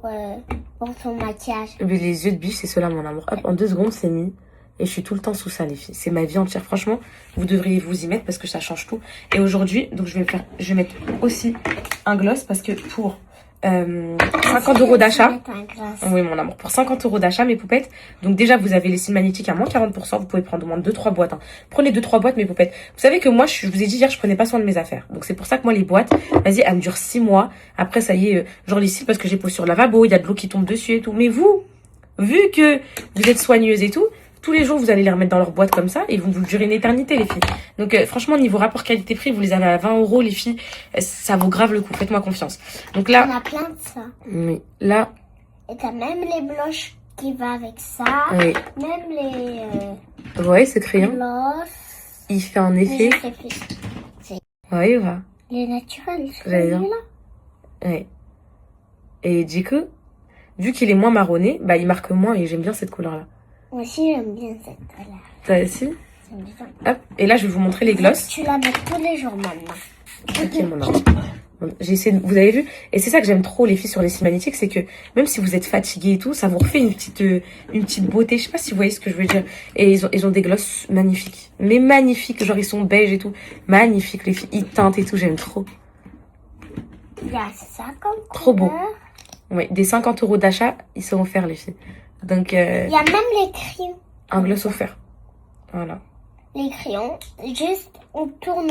ton maquillage? Mais les yeux de biche, c'est ceux-là, mon amour. Hop, en 2 secondes, c'est mis. Et je suis tout le temps sous ça, les filles. C'est ma vie entière. Franchement, vous devriez vous y mettre parce que ça change tout. Et aujourd'hui, donc je vais mettre aussi un gloss parce que pour 50 € d'achat. Oui, mon amour. Pour 50 € d'achat, mes poupettes. Donc déjà, vous avez les cils magnétiques à moins 40%. Vous pouvez prendre au moins 2-3 boîtes. Hein. Prenez 2-3 boîtes, mes poupettes. Vous savez que moi, je vous ai dit hier, je prenais pas soin de mes affaires. Donc c'est pour ça que moi, les boîtes, vas-y, elles me durent 6 mois. Après, ça y est, genre les cils parce que j'ai posé sur le lavabo, il y a de l'eau qui tombe dessus et tout. Mais vous, vu que vous êtes soigneuse et tout, tous les jours, vous allez les remettre dans leur boîte comme ça et ils vont vous durer une éternité, les filles. Donc, franchement, niveau rapport qualité-prix, vous les avez à 20 € les filles. Ça vaut grave le coup. Faites-moi confiance. Donc là... On a plein de ça. Oui, là... Et t'as même les blushs qui va avec ça. Oui. Même les... Ouais, ce crayon. gloss. Il fait un effet. Mais je sais plus. Ouais, il va. Les naturels, J'allais dire. celui-là. Ouais. Et du coup, vu qu'il est moins marronné, bah il marque moins et j'aime bien cette couleur-là. Moi aussi, j'aime bien cette couleur. T'as aussi? J'aime bien. Hop. Et là, je vais vous montrer les gloss. Tu la mets tous les jours maintenant. Ok, mon amour. J'ai essayé vous avez vu? Et c'est ça que j'aime trop, les filles, sur les cils magnétiques, c'est que même si vous êtes fatigué et tout, ça vous refait une petite beauté. Je sais pas si vous voyez ce que je veux dire. Et ils ont des gloss magnifiques. Mais magnifiques. Genre, ils sont beige et tout. Magnifiques, les filles. Ils teintent et tout. J'aime trop. Il y a ça comme Trop beau. couleur. Ouais, des 50 € d'achat, ils sont offerts, les filles. Donc, Il y a même les crayons. un gloss offert. Voilà. Les crayons, juste on tourne,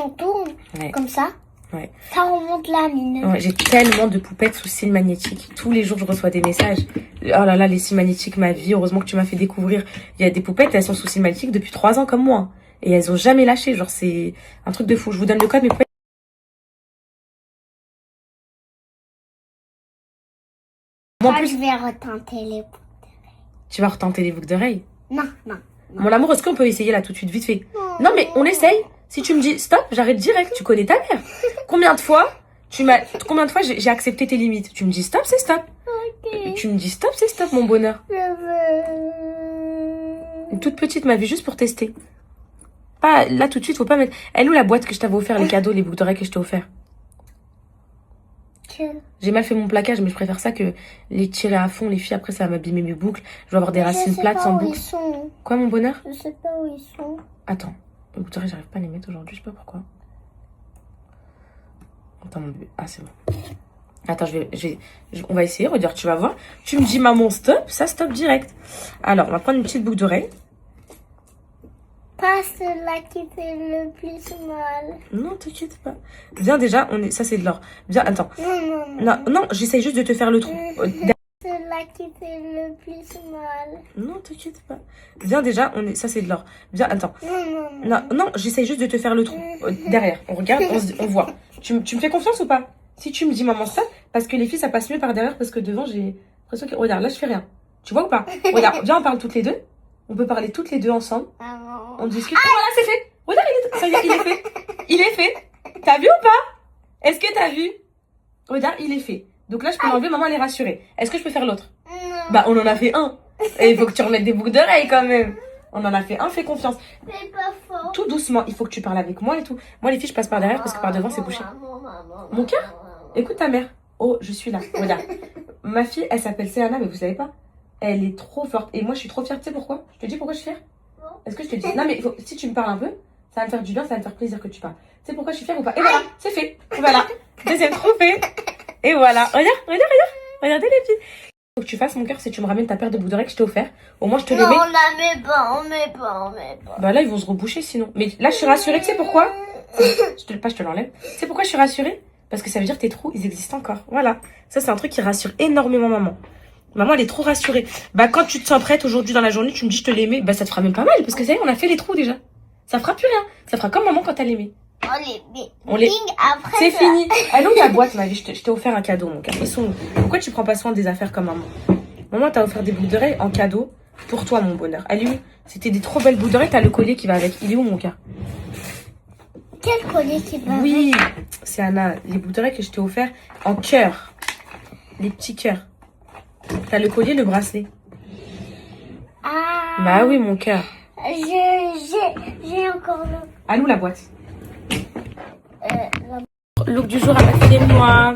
Ouais. comme ça. Ouais. Ça remonte la mine. Ouais, j'ai tellement de poupettes sous cils magnétiques. Tous les jours, je reçois des messages. Oh là là, les cils magnétiques, ma vie. Heureusement que tu m'as fait découvrir. Il y a des poupettes, elles sont sous cils magnétiques depuis 3 ans comme moi. Et elles ont jamais lâché. Genre, c'est un truc de fou. Je vous donne le code, mes poupettes. Moi, en Ah, plus, je vais retenter les... tu vas retenter les boucles d'oreilles. Non, non. Mon amour, est-ce qu'on peut essayer là tout de suite, vite fait? Non, mais on essaye. Si tu me dis stop, j'arrête direct. Tu connais ta mère. Combien de fois j'ai accepté tes limites? Tu me dis stop, c'est stop. Ok. Tu me dis stop, c'est stop, mon bonheur. Je veux... Une toute petite, ma vie, juste pour tester. Pas là tout de suite, faut pas mettre. Elle est où la boîte que je t'avais offert, les cadeaux, les boucles d'oreilles que je t'ai offert? J'ai mal fait mon plaquage, mais je préfère ça que les tirer à fond, les filles. Après, ça va m'abîmer mes boucles. Je vais avoir des racines plates sans boucles. Quoi, mon bonheur? Je sais pas où ils sont. Attends. Les boucles d'oreilles, j'arrive pas à les mettre aujourd'hui, je sais pas pourquoi. Attends, mon bébé. Ah, c'est bon. Attends, on va essayer, regarde, tu vas voir. Tu me dis, maman, stop, ça stop direct. Alors, on va prendre une petite boucle d'oreille. Pas celle-là qui fait le plus mal. Non, t'inquiète pas. Viens déjà, ça c'est de l'or. Viens, attends. Non, non, non. Non, non, j'essaye juste de te faire le trou. C'est là qui fait le plus mal. Non, t'inquiète pas. Viens déjà, ça c'est de l'or. Viens, attends. Non, j'essaye juste de te faire le trou. Derrière, on regarde, on voit. Tu me fais confiance ou pas? Si tu me dis maman stop, parce que les filles ça passe mieux par derrière parce que devant j'ai l'impression que... Regarde, là je fais rien. Tu vois ou pas? Regarde, viens on parle toutes les deux. On peut parler toutes les deux ensemble. On discute. Ah, voilà, c'est fait. Regarde, ça y est, il est fait. Il est fait. T'as vu ou pas? Est-ce que t'as vu? Regarde, il est fait. Donc là, je peux l'enlever, maman, elle est rassurée. Est-ce que je peux faire l'autre? Bah, on en a fait un. Et il faut que tu remettes des boucles d'oreilles quand même. On en a fait un, fais confiance. C'est pas faux. Tout doucement, il faut que tu parles avec moi et tout. Moi, les filles, je passe par derrière parce que par devant, c'est bouché. Mon cœur? Écoute ta mère. Oh, je suis là. Regarde. Ma fille, elle s'appelle Céana, mais vous savez pas? Elle est trop forte. Et moi, je suis trop fière. Tu sais pourquoi? Je te dis pourquoi je suis fière? Est-ce que je te dis? Non, mais si tu me parles un peu, ça va me faire du bien, ça va me faire plaisir que tu parles. Tu sais pourquoi je suis fière ou pas? Et voilà, c'est fait. Voilà. Deuxième trophée. Et voilà. Regarde. Regardez les filles. Faut que tu fasses mon cœur si tu me ramènes ta paire de boucles d'oreilles que je t'ai offert. Au moins, je te les mets. Non, on la met pas, on met pas. Bah là, ils vont se reboucher sinon. Mais là, je suis rassurée. Tu sais pourquoi? Je te l'enlève. Tu sais pourquoi je suis rassurée? Parce que ça veut dire que tes trous, ils existent encore. Voilà. Ça, c'est un truc qui rassure énormément maman. Maman, elle est trop rassurée. Bah, quand tu te sens prête aujourd'hui dans la journée, tu me dis je te les mets. Bah, ça te fera même pas mal. Parce que ça y est, on a fait les trous déjà. Ça fera plus rien. Ça fera comme maman quand elle les met. On les après. C'est fini. Allons la boîte, ma vie. Je t'ai offert un cadeau, mon cœur. Ils sont où? Pourquoi tu prends pas soin des affaires comme maman? Maman t'a offert des boucles d'oreilles en cadeau pour toi, mon bonheur. Elle est où? C'était des trop belles boucles d'oreilles. T'as le collier qui va avec. Il est où, mon cœur? Quel collier qui va avec? Oui, c'est Anna. Les boucles d'oreilles que je t'ai offert en cœur. Les petits cœurs. T'as le collier, le bracelet. Ah. Bah oui, mon cœur. J'ai encore le... À nous la boîte. Look du jour à ma fille et moi.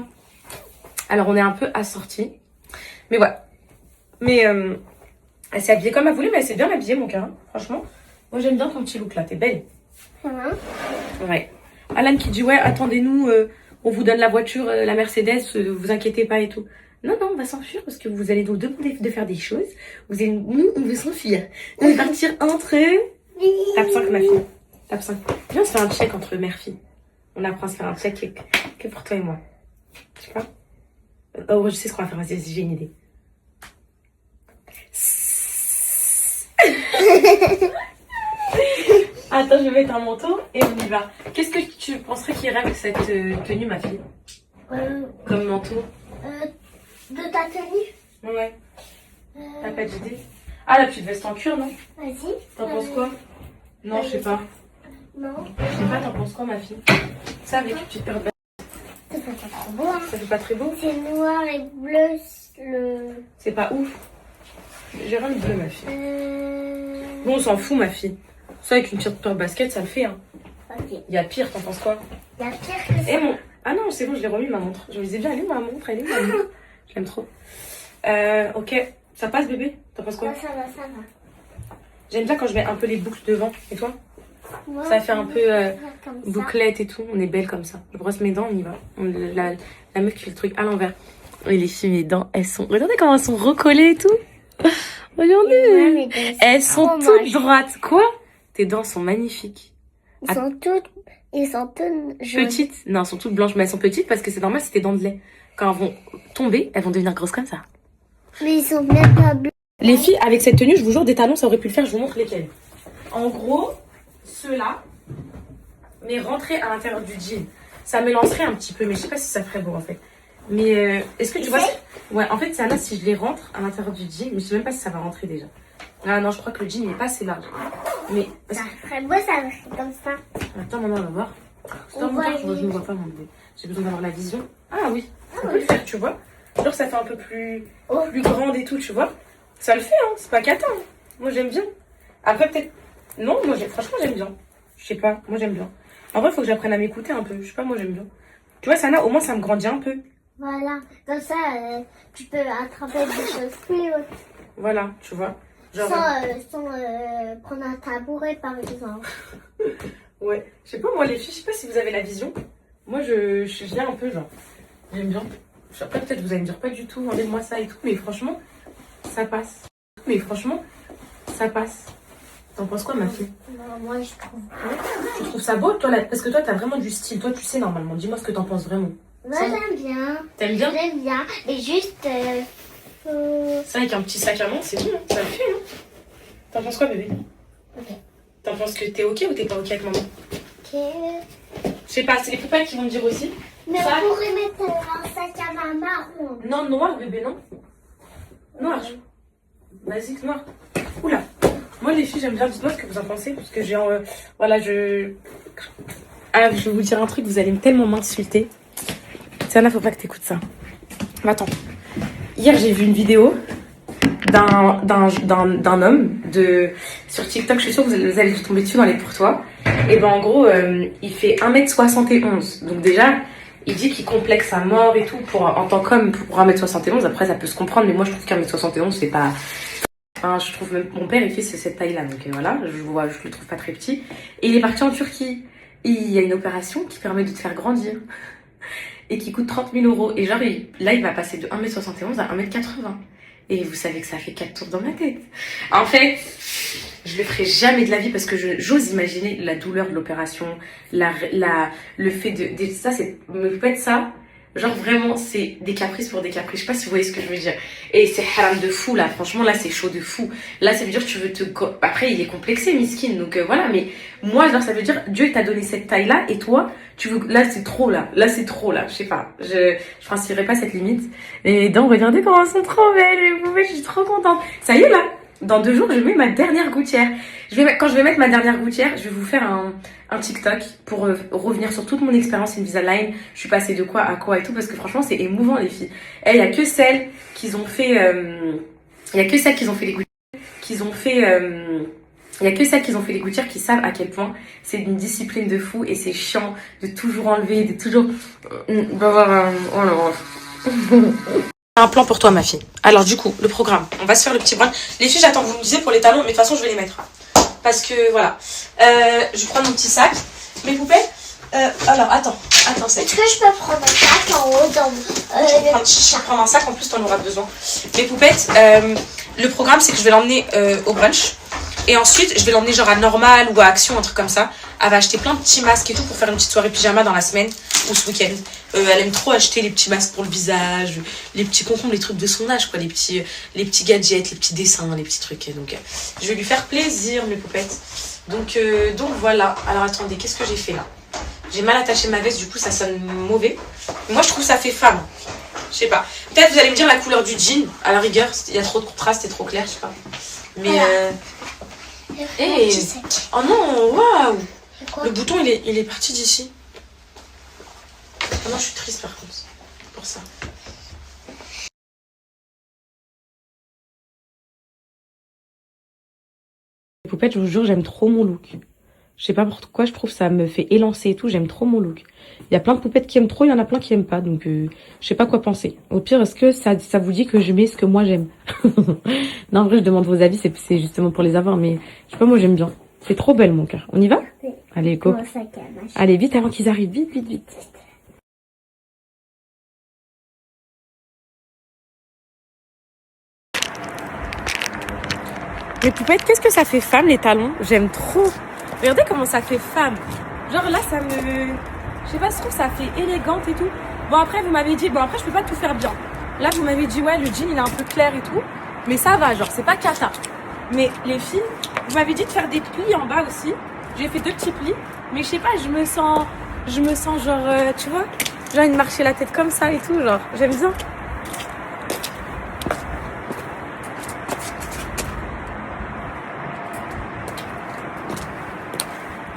Alors, on est un peu assortis. Mais ouais. Mais elle s'est habillée comme elle voulait, mais elle s'est bien habillée, mon cœur. Hein. Franchement, moi j'aime bien ton petit look là. T'es belle. Ça va? Ouais. Alan qui dit ouais, attendez-nous, on vous donne la voiture, la Mercedes, vous inquiétez pas et tout. Non, on va s'enfuir parce que vous allez nous demander de faire des choses. Nous, on veut s'enfuir. On va partir entre eux. Tape 5, ma fille. Tape 5. Viens, on se fait un check entre mère-fille. On apprend à se faire un check que pour toi et moi. Tu sais pas? Oh, je sais ce qu'on va faire. Vas-y, j'ai une idée. Attends, je vais mettre un manteau et on y va. Qu'est-ce que tu penserais qu'il y aurait avec cette tenue, ma fille? Comme manteau? De ta tenue? Ouais. T'as pas d'idée? Ah, la petite veste en cuir, non? Vas-y. T'en penses quoi? Non, je sais pas. Non. Je sais pas, t'en penses quoi, ma fille? Ça, avec une petite paire de... Ça fait pas trop beau, hein. Ça fait pas très beau? C'est noir et bleu, le... C'est pas ouf. J'ai rien de bleu, ma fille. Bon, on s'en fout, ma fille. Ça, avec une petite paire de basket, ça le fait, hein. Ok. Il y a pire, t'en penses quoi? Il y a pire que ça. Et mon... Ah non, c'est bon, je l'ai remis, ma montre. Je me disais bien, elle est où, ma montre? Elle est où, ma montre? Je l'aime trop. Ok. Ça passe, bébé? T'en penses quoi? Ça va. J'aime bien quand je mets un peu les boucles devant. Et toi? Moi, Ça fait un peu comme ça. bouclette et tout. On est belle comme ça. Je brosse mes dents, on y va. La meuf qui fait le truc à l'envers. Et les filles, mes dents, elles sont... Regardez comment elles sont recollées et tout. Regardez. Mes dents, Elles sont trop toutes moches. droites. Quoi? Tes dents sont magnifiques. Ils sont toutes jaunes. Petites? Non, elles sont toutes blanches. Mais elles sont petites parce que c'est normal, c'est tes dents de lait. Quand elles vont tomber, elles vont devenir grosses comme ça. Mais ils sont même pas bleus. Les filles, avec cette tenue, je vous jure, des talons, ça aurait pu le faire. Je vous montre lesquels. En gros, ceux-là, mais rentrés à l'intérieur du jean. Ça me lancerait un petit peu, mais je sais pas si ça ferait beau en fait. Mais est-ce que tu vois... Ouais, en fait, c'est là, si je les rentre à l'intérieur du jean, mais je sais même pas si ça va rentrer déjà. Ah non, je crois que le jean, il est pas assez large. Mais... Ça ferait beau, ça ferait comme ça. Attends, maman, on va voir. Attends, mon cœur, je ne vois pas mon bébé. J'ai besoin d'avoir la vision. Ah oui, ça peut le faire, tu vois. Genre, ça fait un peu plus grande et tout, tu vois. Ça le fait, hein. C'est pas qu'attends. Hein. Moi, j'aime bien. Après, peut-être... Non, moi, franchement, j'aime bien. Je sais pas, moi, j'aime bien. En vrai, il faut que j'apprenne à m'écouter un peu. Je sais pas, moi, j'aime bien. Tu vois, Sana, au moins, ça me grandit un peu. Voilà, comme ça, tu peux attraper des choses plus hautes. Voilà, tu vois. Genre, Sans prendre un tabouret, par exemple. ouais. Je sais pas, moi, les filles, je sais pas si vous avez la vision. Moi, je viens un peu, genre. J'aime bien. Après, peut-être, vous allez me dire pas du tout, enlève-moi ça et tout. Mais franchement, ça passe. Ça passe. T'en penses quoi, ma fille? Non, moi, je trouve. Tu trouves ça beau, toi, là? Parce que toi, t'as vraiment du style. Toi, tu sais, normalement. Dis-moi ce que t'en penses vraiment. Moi, j'aime bien. T'aimes bien? J'aime bien. Mais juste, Ça avec un petit sac à main, c'est bon, hein, ça le fait. Hein. T'en penses quoi, bébé? Ok. T'en penses que t'es ok ou t'es pas ok avec maman? Ok. Je sais pas, c'est les poupettes qui vont me dire aussi. Mais Ça... on pourrait mettre un sac à main marron. Non, noir, bébé, non. Noir. Basique, noir. Oula. Moi, les filles, j'aime bien. Dites-moi ce que vous en pensez. Parce que j'ai... voilà, Ah, je vais vous dire un truc, vous allez tellement m'insulter. Tiens, faut pas que t'écoutes ça. Mais attends. Hier, j'ai vu une vidéo d'un homme sur TikTok. Je suis sûre que vous allez tomber dessus dans les pour toi. Et ben, en gros, il fait 1m71. Donc déjà, il dit qu'il complexe sa mort et tout en tant qu'homme pour 1m71. Après, ça peut se comprendre. Mais moi, je trouve qu'1m71, c'est pas... Enfin, je trouve même mon père, il fait cette taille-là. Donc voilà, je le trouve pas très petit. Et il est parti en Turquie. Et il y a une opération qui permet de te faire grandir. Et qui coûte 30 000 euros. Et genre, là, il va passer de 1m71 à 1m80. Et vous savez que ça fait 4 tours dans ma tête. En fait, je le ferai jamais de la vie parce que j'ose imaginer la douleur de l'opération, le fait de ça, c'est, me faites ça. Genre vraiment, c'est des caprices pour des caprices. Je sais pas si vous voyez ce que je veux dire. Et c'est haram de fou, là. Franchement, là, c'est chaud de fou. Là, ça veut dire que tu veux te... Après, il est complexé, miskin. Donc voilà, mais moi, genre, ça veut dire, Dieu t'a donné cette taille-là. Et toi, tu veux... Là, c'est trop, là. Là, c'est trop, là. Je sais pas. Je franchirai pas cette limite. Et donc, regardez comment elles sont trop belles. Les poupées, je suis trop contente. Ça y est, là. Dans 2 jours, je mets ma dernière gouttière. Quand je vais mettre ma dernière gouttière, je vais vous faire un TikTok pour revenir sur toute mon expérience Invisalign. Je suis passée de quoi à quoi et tout, parce que franchement, c'est émouvant, les filles. Et il y a que celles qui ont fait... Il y a que celles qui ont fait les gouttières, il y a que celles qui ont fait les gouttières qui savent à quel point c'est une discipline de fou et c'est chiant de toujours enlever, de toujours... Oh là. Un plan pour toi, ma fille. Alors, du coup, le programme. On va se faire le petit brun. Les filles, j'attends que vous me disiez pour les talons, mais de toute façon, je vais les mettre. Parce que, voilà. Je vais prendre mon petit sac. Mes poupées. Alors, attends, c'est... Est-ce que je peux prendre un sac en haut dans je vais prendre un sac, en plus, t'en auras besoin. Mes poupettes, le programme, c'est que je vais l'emmener au brunch. Et ensuite, je vais l'emmener genre à Normal ou à Action, un truc comme ça. Elle va acheter plein de petits masques et tout pour faire une petite soirée pyjama dans la semaine ou ce week-end. Elle aime trop acheter les petits masques pour le visage, les petits concombres, les trucs de son âge, quoi. Les petits gadgets, les petits dessins, les petits trucs. Et donc, je vais lui faire plaisir, mes poupettes. Donc voilà. Alors, attendez, qu'est-ce que j'ai fait là? J'ai mal attaché ma veste, du coup, ça sonne mauvais. Moi, je trouve que ça fait femme. Je sais pas. Peut-être vous allez me dire la couleur du jean. À la rigueur, il y a trop de contraste, c'est trop clair, je sais pas. Mais... Voilà. Hey. Oh non, waouh! Le bouton il est parti d'ici. Oh non, je suis triste par contre. Pour ça. Les poupettes, je vous jure, j'aime trop mon look. Je sais pas pourquoi, je trouve ça me fait élancer et tout, j'aime trop mon look. Il y a plein de poupettes qui aiment trop, il y en a plein qui aiment pas, donc je sais pas quoi penser. Au pire, est-ce que ça vous dit que je mets ce que moi j'aime? Non, en vrai, je demande vos avis, c'est justement pour les avoir, mais je sais pas, moi j'aime bien. C'est trop belle, mon cœur. On y va? Oui. Allez, go. Allez, vite avant qu'ils arrivent, vite, vite, vite. Les poupettes, qu'est-ce que ça fait femme, les talons? J'aime trop. Regardez comment ça fait femme. Genre là, ça me... Je sais pas, je trouve ça fait élégante et tout. Bon, après, vous m'avez dit... Bon, après, je peux pas tout faire bien. Là, vous m'avez dit, ouais, le jean, il est un peu clair et tout. Mais ça va, genre, c'est pas cata. Mais les filles, vous m'avez dit de faire des plis en bas aussi. J'ai fait 2 petits plis. Mais je sais pas, je me sens genre, tu vois, j'ai envie de marcher la tête comme ça et tout, genre, j'aime bien.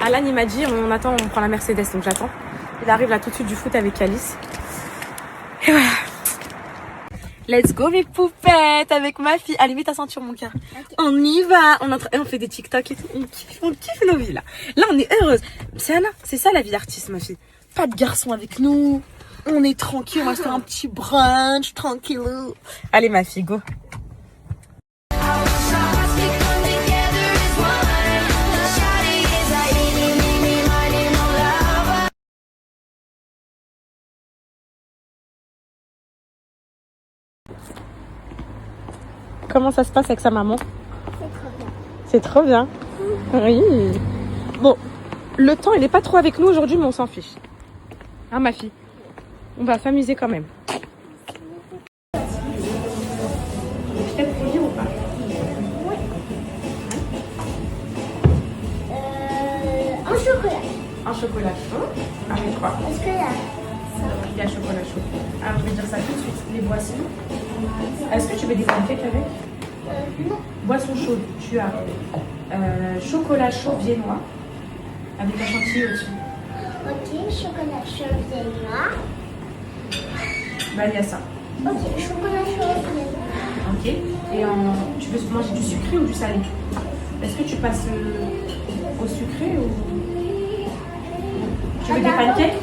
Alan, il m'a dit, on prend la Mercedes, donc j'attends. Il arrive là tout de suite du foot avec Alice. Et voilà. Let's go mes poupettes avec ma fille. Allez, mets ta ceinture mon cœur. Okay. On y va. On fait des TikTok et tout. On kiffe nos vies là. Là, on est heureuse. C'est ça la vie d'artiste, ma fille. Pas de garçon avec nous. On est tranquille, on va se faire un petit brunch, tranquillou. Allez ma fille, go. Comment ça se passe avec sa maman? C'est trop bien. Oui. Bon, le temps, il est pas trop avec nous aujourd'hui, mais on s'en fiche. Hein, ma fille? On va s'amuser quand même. chocolat chaud. Avec quoi? Est-ce qu'il y a ça? Il y a chocolat chaud. Alors, je vais dire ça tout de suite. Les boissons. Est-ce que tu veux des pancakes avec? Non. Boisson chaude. Tu as chocolat chaud viennois avec un chantilly au-dessus. Ok, chocolat chaud viennois. Bah, il y a ça. Ok, chocolat chaud viennois. Ok. Et tu veux manger du sucré ou du salé? Est-ce que tu passes au sucré ou... Tu veux des pancakes?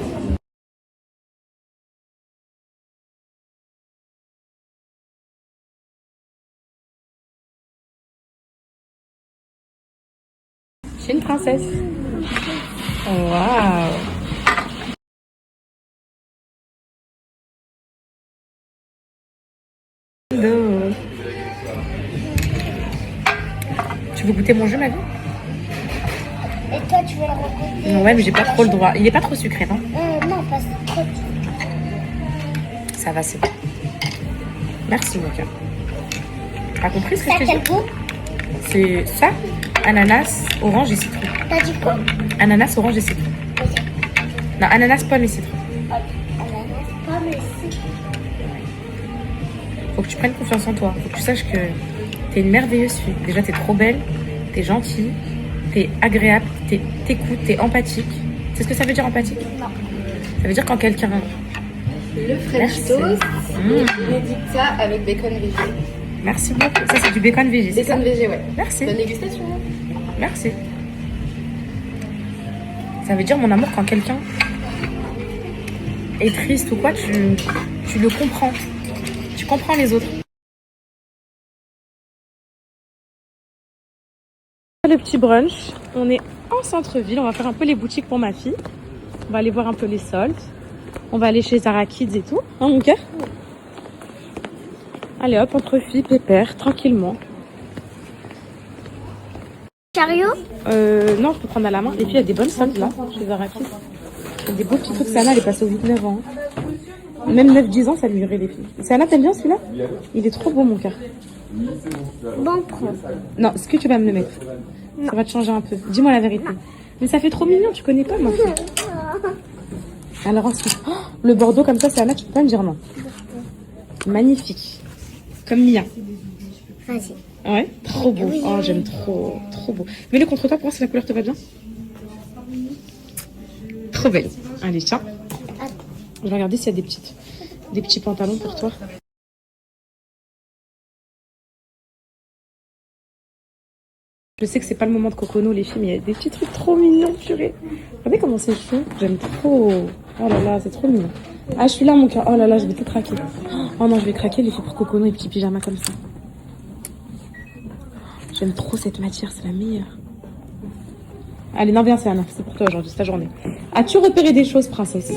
Je suis une princesse. Waouh! Tu veux goûter mon jus, ma vie? Et toi, tu veux le recoder? Ouais, mais j'ai pas trop le droit. Il est pas trop sucré, non? Non, pas trop. Ça va, c'est bon. Merci, mon cœur. T'as compris ce que Ça je a t'ai quel dit? goût? C'est ça, ananas, orange et citron. T'as dit quoi? Ananas, orange et citron. Ok. Non, ananas, pomme et citron. Ananas, pomme et citron. Faut que tu prennes confiance en toi. Faut que tu saches que t'es une merveilleuse fille. Déjà, t'es trop belle, t'es gentille, t'es agréable, t'écoutes, t'es empathique. C'est ce que ça veut dire empathique? Non. Ça veut dire quand quelqu'un... Le French Merci. toast Mmh. et Benedicta avec bacon végé. Merci beaucoup. Ça, c'est du bacon végé, c'est ça? Bacon végé, ouais. Merci. Bonne dégustation. Merci. Ça veut dire, mon amour, quand quelqu'un est triste ou quoi, tu le comprends. Tu comprends les autres. Le petit brunch. On est en centre-ville. On va faire un peu les boutiques pour ma fille. On va aller voir un peu les soldes. On va aller chez Zara Kids et tout. Hein, mon cœur? Allez hop, entre filles, pépère, tranquillement. Chariot? Non, je peux prendre à la main. Et puis, il y a des bonnes soldes là, chez Zara Kids. Il y a des beaux petits trucs. Sana, elle est passée au 8-9 ans. Même 9-10 ans, ça lui irait les filles. Sana, t'aimes bien celui-là? Il est trop beau, mon cœur. Bon, prends. Non, est-ce que tu vas me le mettre? Ça va te changer un peu. Dis-moi la vérité. Mais ça fait trop mignon, tu connais pas, ma fille. Alors ensuite, oh, le bordeaux comme ça, Sana, tu peux pas me dire non. Magnifique. Comme Mia. Vas-y. Ouais, trop beau. Oui, Oh, oui. j'aime trop, trop beau. Mets-le contre toi pour voir si la couleur te va bien. Trop belle. Allez, tiens. Je vais regarder s'il y a des petits pantalons pour toi. Je sais que c'est pas le moment de cocono, les filles, mais il y a des petits trucs trop mignons, purée. Regardez comment c'est chou. J'aime trop. Oh là là, c'est trop mignon. Ah, je suis là, mon cœur. Oh là là, je vais tout craquer. Oh non, je vais craquer les filles pour cocono et petits pyjamas comme ça. J'aime trop cette matière, c'est la meilleure. Allez, non, viens, c'est Anna. C'est pour toi aujourd'hui, c'est ta journée. As-tu repéré des choses, princesse?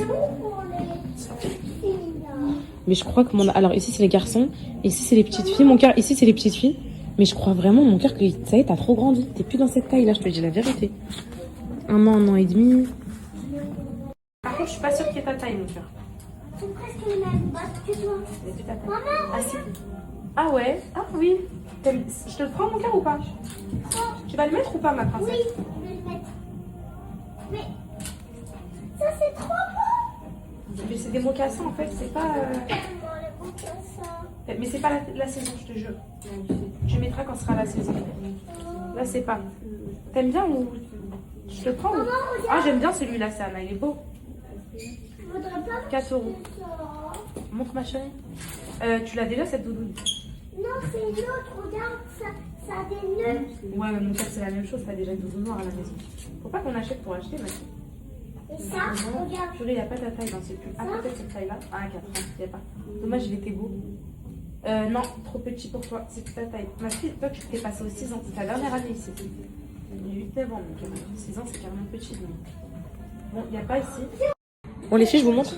Mais je crois que mon... Alors, ici, c'est les garçons. Ici, c'est les petites filles. Mon cœur, ici, c'est les petites filles. Mais je crois vraiment, mon cœur, que ça y est, t'as trop grandi. T'es plus dans cette taille-là, je te dis la vérité. Un an et demi. Par contre, je suis pas sûre qu'il y ait ta taille, mon cœur. C'est presque les mêmes bottes que toi. Il y a plus ta taille. Ah, si. Ah ouais? Ah oui. Je te le prends, mon cœur, ou pas? Tu vas le mettre ou pas, ma princesse? Oui, je vais le mettre. Mais ça, c'est trop beau. Mais c'est des mocassins, en fait, c'est pas... Tellement le mocassin. Mais c'est pas la saison, je te jure. Tu mettras quand sera la saison. Là, c'est pas. T'aimes bien ou je te prends ou... Ah, j'aime bien celui-là, ça, il est beau. Je voudrais pas 4 euros. ça. Montre ma chérie. Tu l'as déjà cette doudoune? Non, c'est une autre. Regarde, ça a des nœuds. Ouais, mais mon père, c'est la même chose. T'as déjà une doudoune noire à la maison. Faut pas qu'on achète pour acheter, mais. Et ça, regarde. Purée, il n'y a pas ta taille dans ces pulls. Ah, peut-être cette taille-là. Ah, 4 ans, il n'y a pas. Dommage, il était beau. Non, trop petit pour toi. C'est ta taille. Ma fille, toi, tu t'es passée aux 6 ans. C'est ta dernière année ici. Il y a 8-9 ans, donc 6 ans, c'est carrément petit. Donc... Bon, il n'y a pas ici. Bon, les filles, je vous montre.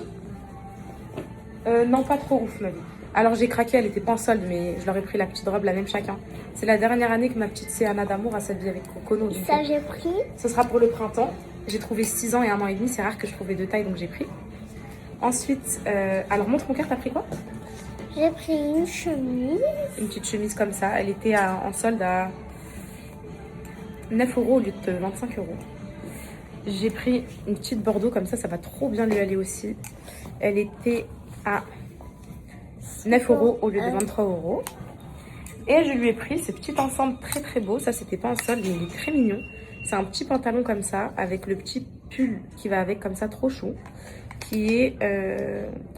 Non, pas trop ouf, ma vie. Alors, j'ai craqué, elle était pas en solde, mais je leur ai pris la petite robe, la même chacun. C'est la dernière année que ma petite Céana d'amour a s'habillé avec Cocono. Donc, Ça, j'ai pris. ce sera pour le printemps. J'ai trouvé 6 ans et 1 an et demi. C'est rare que je trouvais de taille, donc j'ai pris. Ensuite, alors montre mon cœur, t'as pris quoi? J'ai pris une chemise. Une petite chemise comme ça. Elle était en solde à 9 euros au lieu de 25 euros. J'ai pris une petite Bordeaux comme ça va trop bien lui aller aussi. Elle était à 9 € au lieu de 23 €. Et je lui ai pris ce petit ensemble très très beau. Ça, c'était pas un solde, mais il est très mignon. C'est un petit pantalon comme ça, avec le petit pull qui va avec comme ça, trop chou. Qui est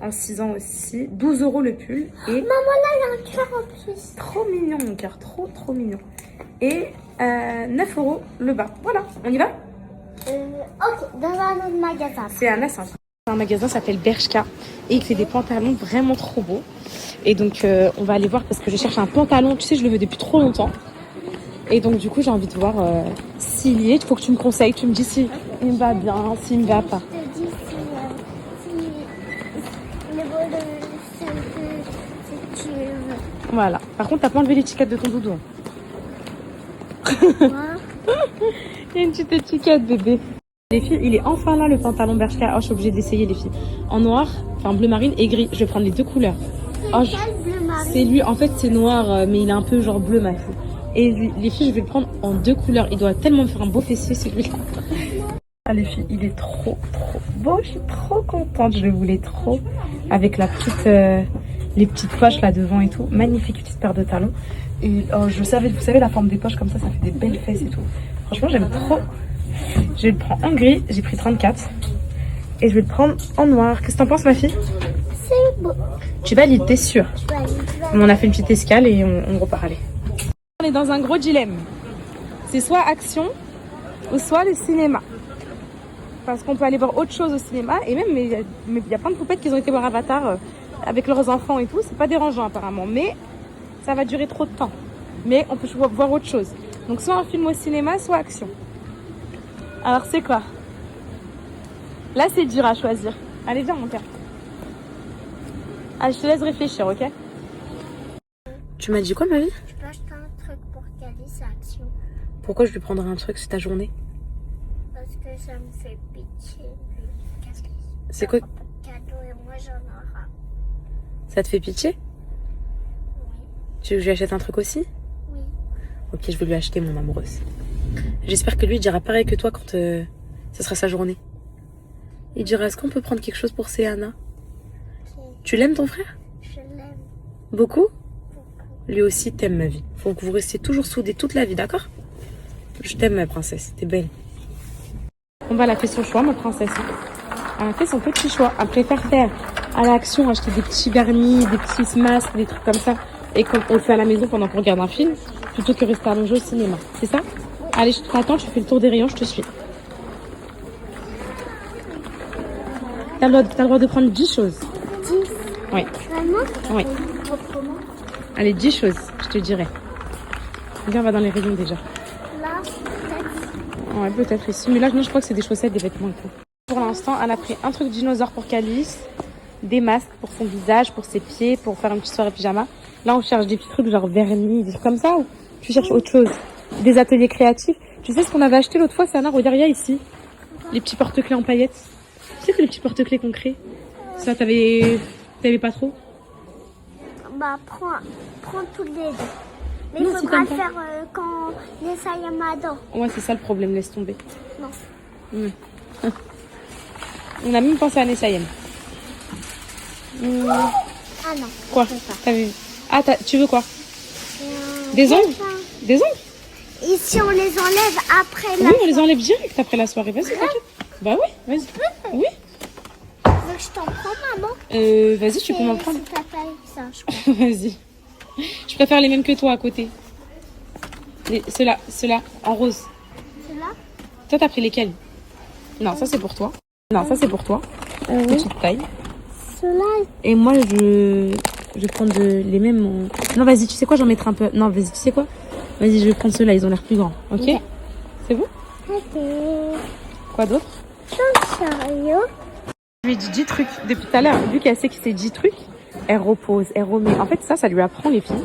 en 6 ans aussi. 12 € le pull. Et maman, là, il y a un cœur en plus. trop mignon, mon cœur. Trop, trop mignon. Et 9 € le bas. Voilà, on y va? Ok, dans un autre magasin. C'est à Nassin. Un magasin s'appelle Bershka et il fait des pantalons vraiment trop beaux. Et donc on va aller voir parce que je cherche un pantalon, tu sais, je le veux depuis trop longtemps. Et donc du coup j'ai envie de voir s'il y est. Il faut que tu me conseilles, tu me dis si il me va bien, s'il me va pas. Je te dis si le bon si tu veux. Voilà. Par contre t'as pas enlevé l'étiquette de ton doudou. Hein. Moi, Il y a une petite étiquette bébé. Les filles, il est enfin là le pantalon Bershka. Oh, je suis obligée d'essayer les filles. En noir, enfin bleu marine et gris. Je vais prendre les deux couleurs. Oh, quel bleu marine? c'est lui, en fait c'est noir mais il est un peu genre bleu ma fille. Et lui, les filles, je vais le prendre en deux couleurs. Il doit tellement me faire un beau fessier celui-là. Ah les filles, il est trop trop beau. Je suis trop contente, je le voulais trop. Avec la petite, les petites poches là devant et tout. Magnifique petite paire de talons. Et oh, je savais, vous savez la forme des poches comme ça fait des belles fesses et tout. Franchement j'aime trop. Je vais le prendre en gris, j'ai pris 34. Et je vais le prendre en noir. Qu'est-ce que t'en penses ma fille? C'est beau. Tu valides, t'es sûre? Je vais aller, On a fait une petite escale et on repart aller. On est dans un gros dilemme. C'est soit action ou soit le cinéma. Parce qu'on peut aller voir autre chose au cinéma. Et même, il y a plein de poupettes qui ont été voir Avatar avec leurs enfants et tout. C'est pas dérangeant apparemment. Mais ça va durer trop de temps. Mais on peut voir autre chose. Donc soit un film au cinéma, soit action. Alors c'est quoi? Là c'est dur à choisir. Allez viens mon cœur. Ah, je te laisse réfléchir, ok? Tu m'as dit quoi ma vie? je peux acheter un truc pour Calice Action. Pourquoi je lui prendrais un truc, c'est ta journée? Parce que ça me fait pitié. Lui. C'est quoi? Cadeau et moi j'en aurai. Ça te fait pitié? Oui. Tu veux que je lui achète un truc aussi? Oui. Ok, je vais lui acheter mon amoureuse. J'espère que lui il dira pareil que toi quand ce sera sa journée. Il dira, est-ce qu'on peut prendre quelque chose pour Céana? Ok. Tu l'aimes ton frère? Je l'aime Beaucoup? beaucoup. Lui aussi t'aime ma vie. Faut que vous restiez toujours soudés toute la vie, d'accord? Je t'aime ma princesse, t'es belle. On va, elle a fait son choix ma princesse. Elle a fait son petit choix. Elle préfère faire à l'action, acheter des petits vernis, des petits masques, des trucs comme ça. Et comme on le fait à la maison pendant qu'on regarde un film, plutôt que rester allongé au cinéma. C'est ça? Allez, je t'attends, tu fais le tour des rayons, je te suis. T'as le droit de prendre 10 choses. 10. Oui. Vraiment? Oui. Comment? Allez, 10 choses, je te dirai. Viens, on va dans les rayons déjà. Là, peut-être. Ouais, peut-être ici. Mais là, non, je crois que c'est des chaussettes, des vêtements et tout. Pour l'instant, elle a pris un truc dinosaure pour Calice, des masques pour son visage, pour ses pieds, pour faire une petite soirée pyjama. Là, on cherche des petits trucs genre vernis, des trucs comme ça, ou tu cherches autre chose? Des ateliers créatifs. Tu sais ce qu'on avait acheté l'autre fois, c'est un regarde, il y a ici. Les petits porte-clés en paillettes. Tu sais que les petits porte-clés qu'on crée? Ça, t'avais pas trop? Bah, prends tous les deux. Mais Non, il si faudra t'aimes le pas. faire quand les Sayamado. Ouais, c'est ça le problème, laisse tomber. Non. On a même pensé à Nessayem. Ah non. Quoi? je sais pas. T'as vu? Ah, tu veux quoi? Euh, Des ongles? dessin. Des ongles? Et si on les enlève après la... Oui, on les enlève direct après la soirée. Vas-y, t'inquiète. Bah oui, vas-y. Oui. Tu veux que je t'en prends, maman? Vas-y, tu peux m'en prendre. C'est ta taille, ça, je crois. Vas-y. Je préfère les mêmes que toi à côté. Ceux-là, en rose. Celui-là? Toi, t'as pris lesquels? Non, ça c'est pour toi. Non, ça c'est pour toi. Petite taille. Celui-là, Et moi, je vais prendre les mêmes. Non, vas-y, tu sais quoi, j'en mettrai un peu. Non, vas-y, tu sais quoi? Vas-y, je vais prendre ceux-là, ils ont l'air plus grands. Ok? Ok. C'est bon? ok. Quoi d'autre? Sérieux? Je lui ai dit 10 trucs depuis tout à l'heure. Vu qu'elle sait que c'est 10 trucs, elle repose, elle remet. En fait, ça lui apprend les filles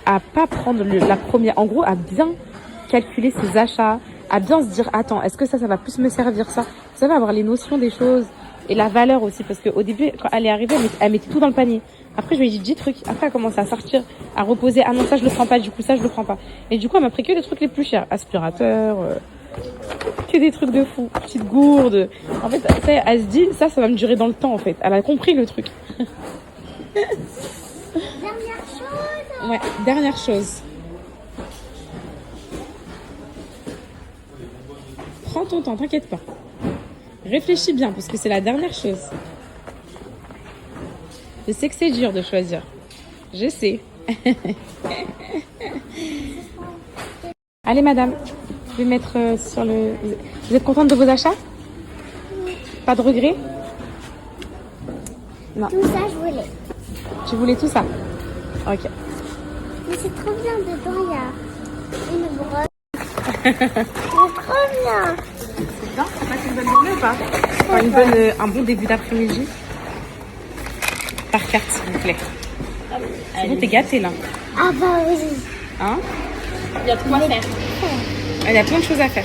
à pas prendre la première. En gros, à bien calculer ses achats, à bien se dire attends, est-ce que ça va plus me servir ça? Ça va avoir les notions des choses et la valeur aussi. Parce qu'au début, quand elle est arrivée, elle mettait tout dans le panier. Après, je lui ai dit 10 trucs. Après, elle commence à sortir, à reposer. Ah non, ça, je le prends pas. Du coup, ça, je le prends pas. Et du coup, elle m'a pris que les trucs les plus chers. Aspirateur, Que des trucs de fou. Petite gourde. En fait, ça, elle se dit, ça va me durer dans le temps, en fait. Elle a compris le truc. Dernière chose. Ouais, dernière chose. Prends ton temps, t'inquiète pas. Réfléchis bien, parce que c'est la dernière chose. Je sais que c'est dur de choisir. Je sais. Allez, madame. Je vais mettre sur le... Vous êtes contente de vos achats? Pas de regrets? Non. Tout ça, je voulais. Tu voulais tout ça? Ok. Mais c'est trop bien, dedans, il y a une brosse. C'est trop bien. C'est bien? Ça passe une bonne journée ou pas? Un bon début d'après-midi. Par carte, s'il vous plaît. C'est bon, t'es gâtée, là. Ah bah oui. Hein? Il y a de quoi faire. Il y a plein de choses à faire.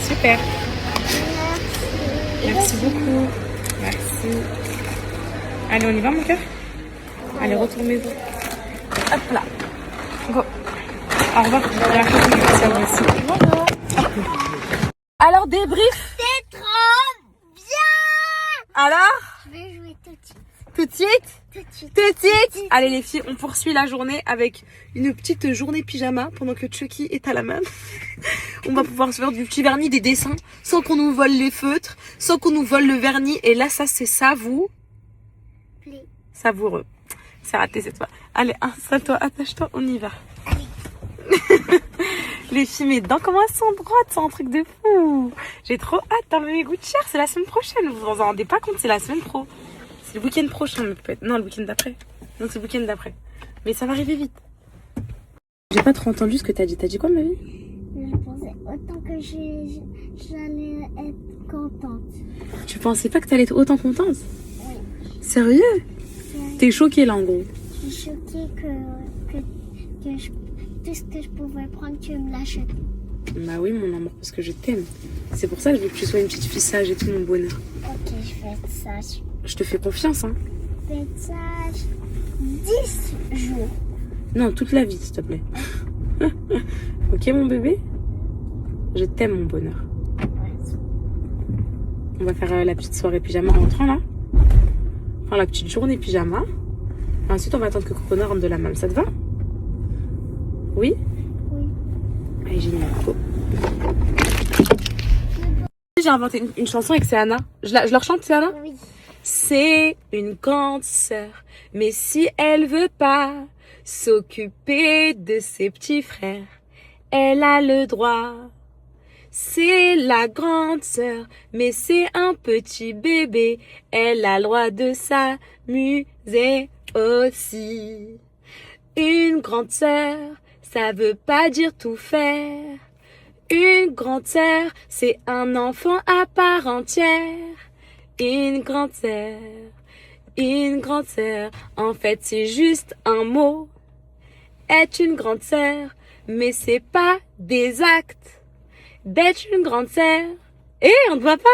Super. Merci beaucoup. Merci. Allez, on y va, mon cœur? Allez, retournez-vous. Hop là. Go. Au revoir. Merci à vous aussi. Alors, débrief. C'est trop bien. Alors? Je vais jouer tout de suite. Tout de suite? Tout de suite. Tout de suite. Allez les filles, on poursuit la journée avec une petite journée pyjama pendant que Chucky est à la main. On va pouvoir se faire du petit vernis, des dessins, sans qu'on nous vole les feutres, sans qu'on nous vole le vernis. Et là, ça c'est savoureux. C'est raté cette fois. Allez, installe-toi, attache-toi, on y va. Les filles, mes dents, comment elles sont droites, c'est un truc de fou. J'ai trop hâte d'enlever mes gouttières, c'est la semaine prochaine. Vous vous en rendez pas compte, c'est la semaine pro. C'est le week-end prochain, mais peut-être. Non, le week-end d'après. Non, c'est le week-end d'après. Mais ça va arriver vite. J'ai pas trop entendu ce que t'as dit. T'as dit quoi, ma vie? Je pensais autant que j'allais être contente. Tu pensais pas que t'allais être autant contente? Oui. Sérieux? T'es choquée là, en gros. Je suis choquée tout ce que je pouvais prendre, tu me l'achètes. Bah oui, mon amour, parce que je t'aime. C'est pour ça que je veux que tu sois une petite fille sage et tout, mon bonheur. Ok, je vais être sage. Je te fais confiance, hein. Je vais être sage 10 jours. Non, toute la vie, s'il te plaît. Ok, mon bébé? Je t'aime, mon bonheur. On va faire la petite soirée pyjama en rentrant, là. Enfin, la petite journée pyjama. Ensuite, on va attendre que Coconut rentre de la malle. Ça te va? Oui? Oui. Allez, génial. Go. J'ai inventé une chanson avec Céana. Je leur chante, Céana? Oui. C'est une grande sœur, mais si elle veut pas s'occuper de ses petits frères, elle a le droit. C'est la grande sœur, mais c'est un petit bébé, elle a le droit de s'amuser aussi. Une grande sœur, ça veut pas dire tout faire. Une grande sœur, c'est un enfant à part entière. Une grande sœur, en fait c'est juste un mot. Être une grande sœur, mais c'est pas des actes. D'être une grande sœur. On ne voit pas.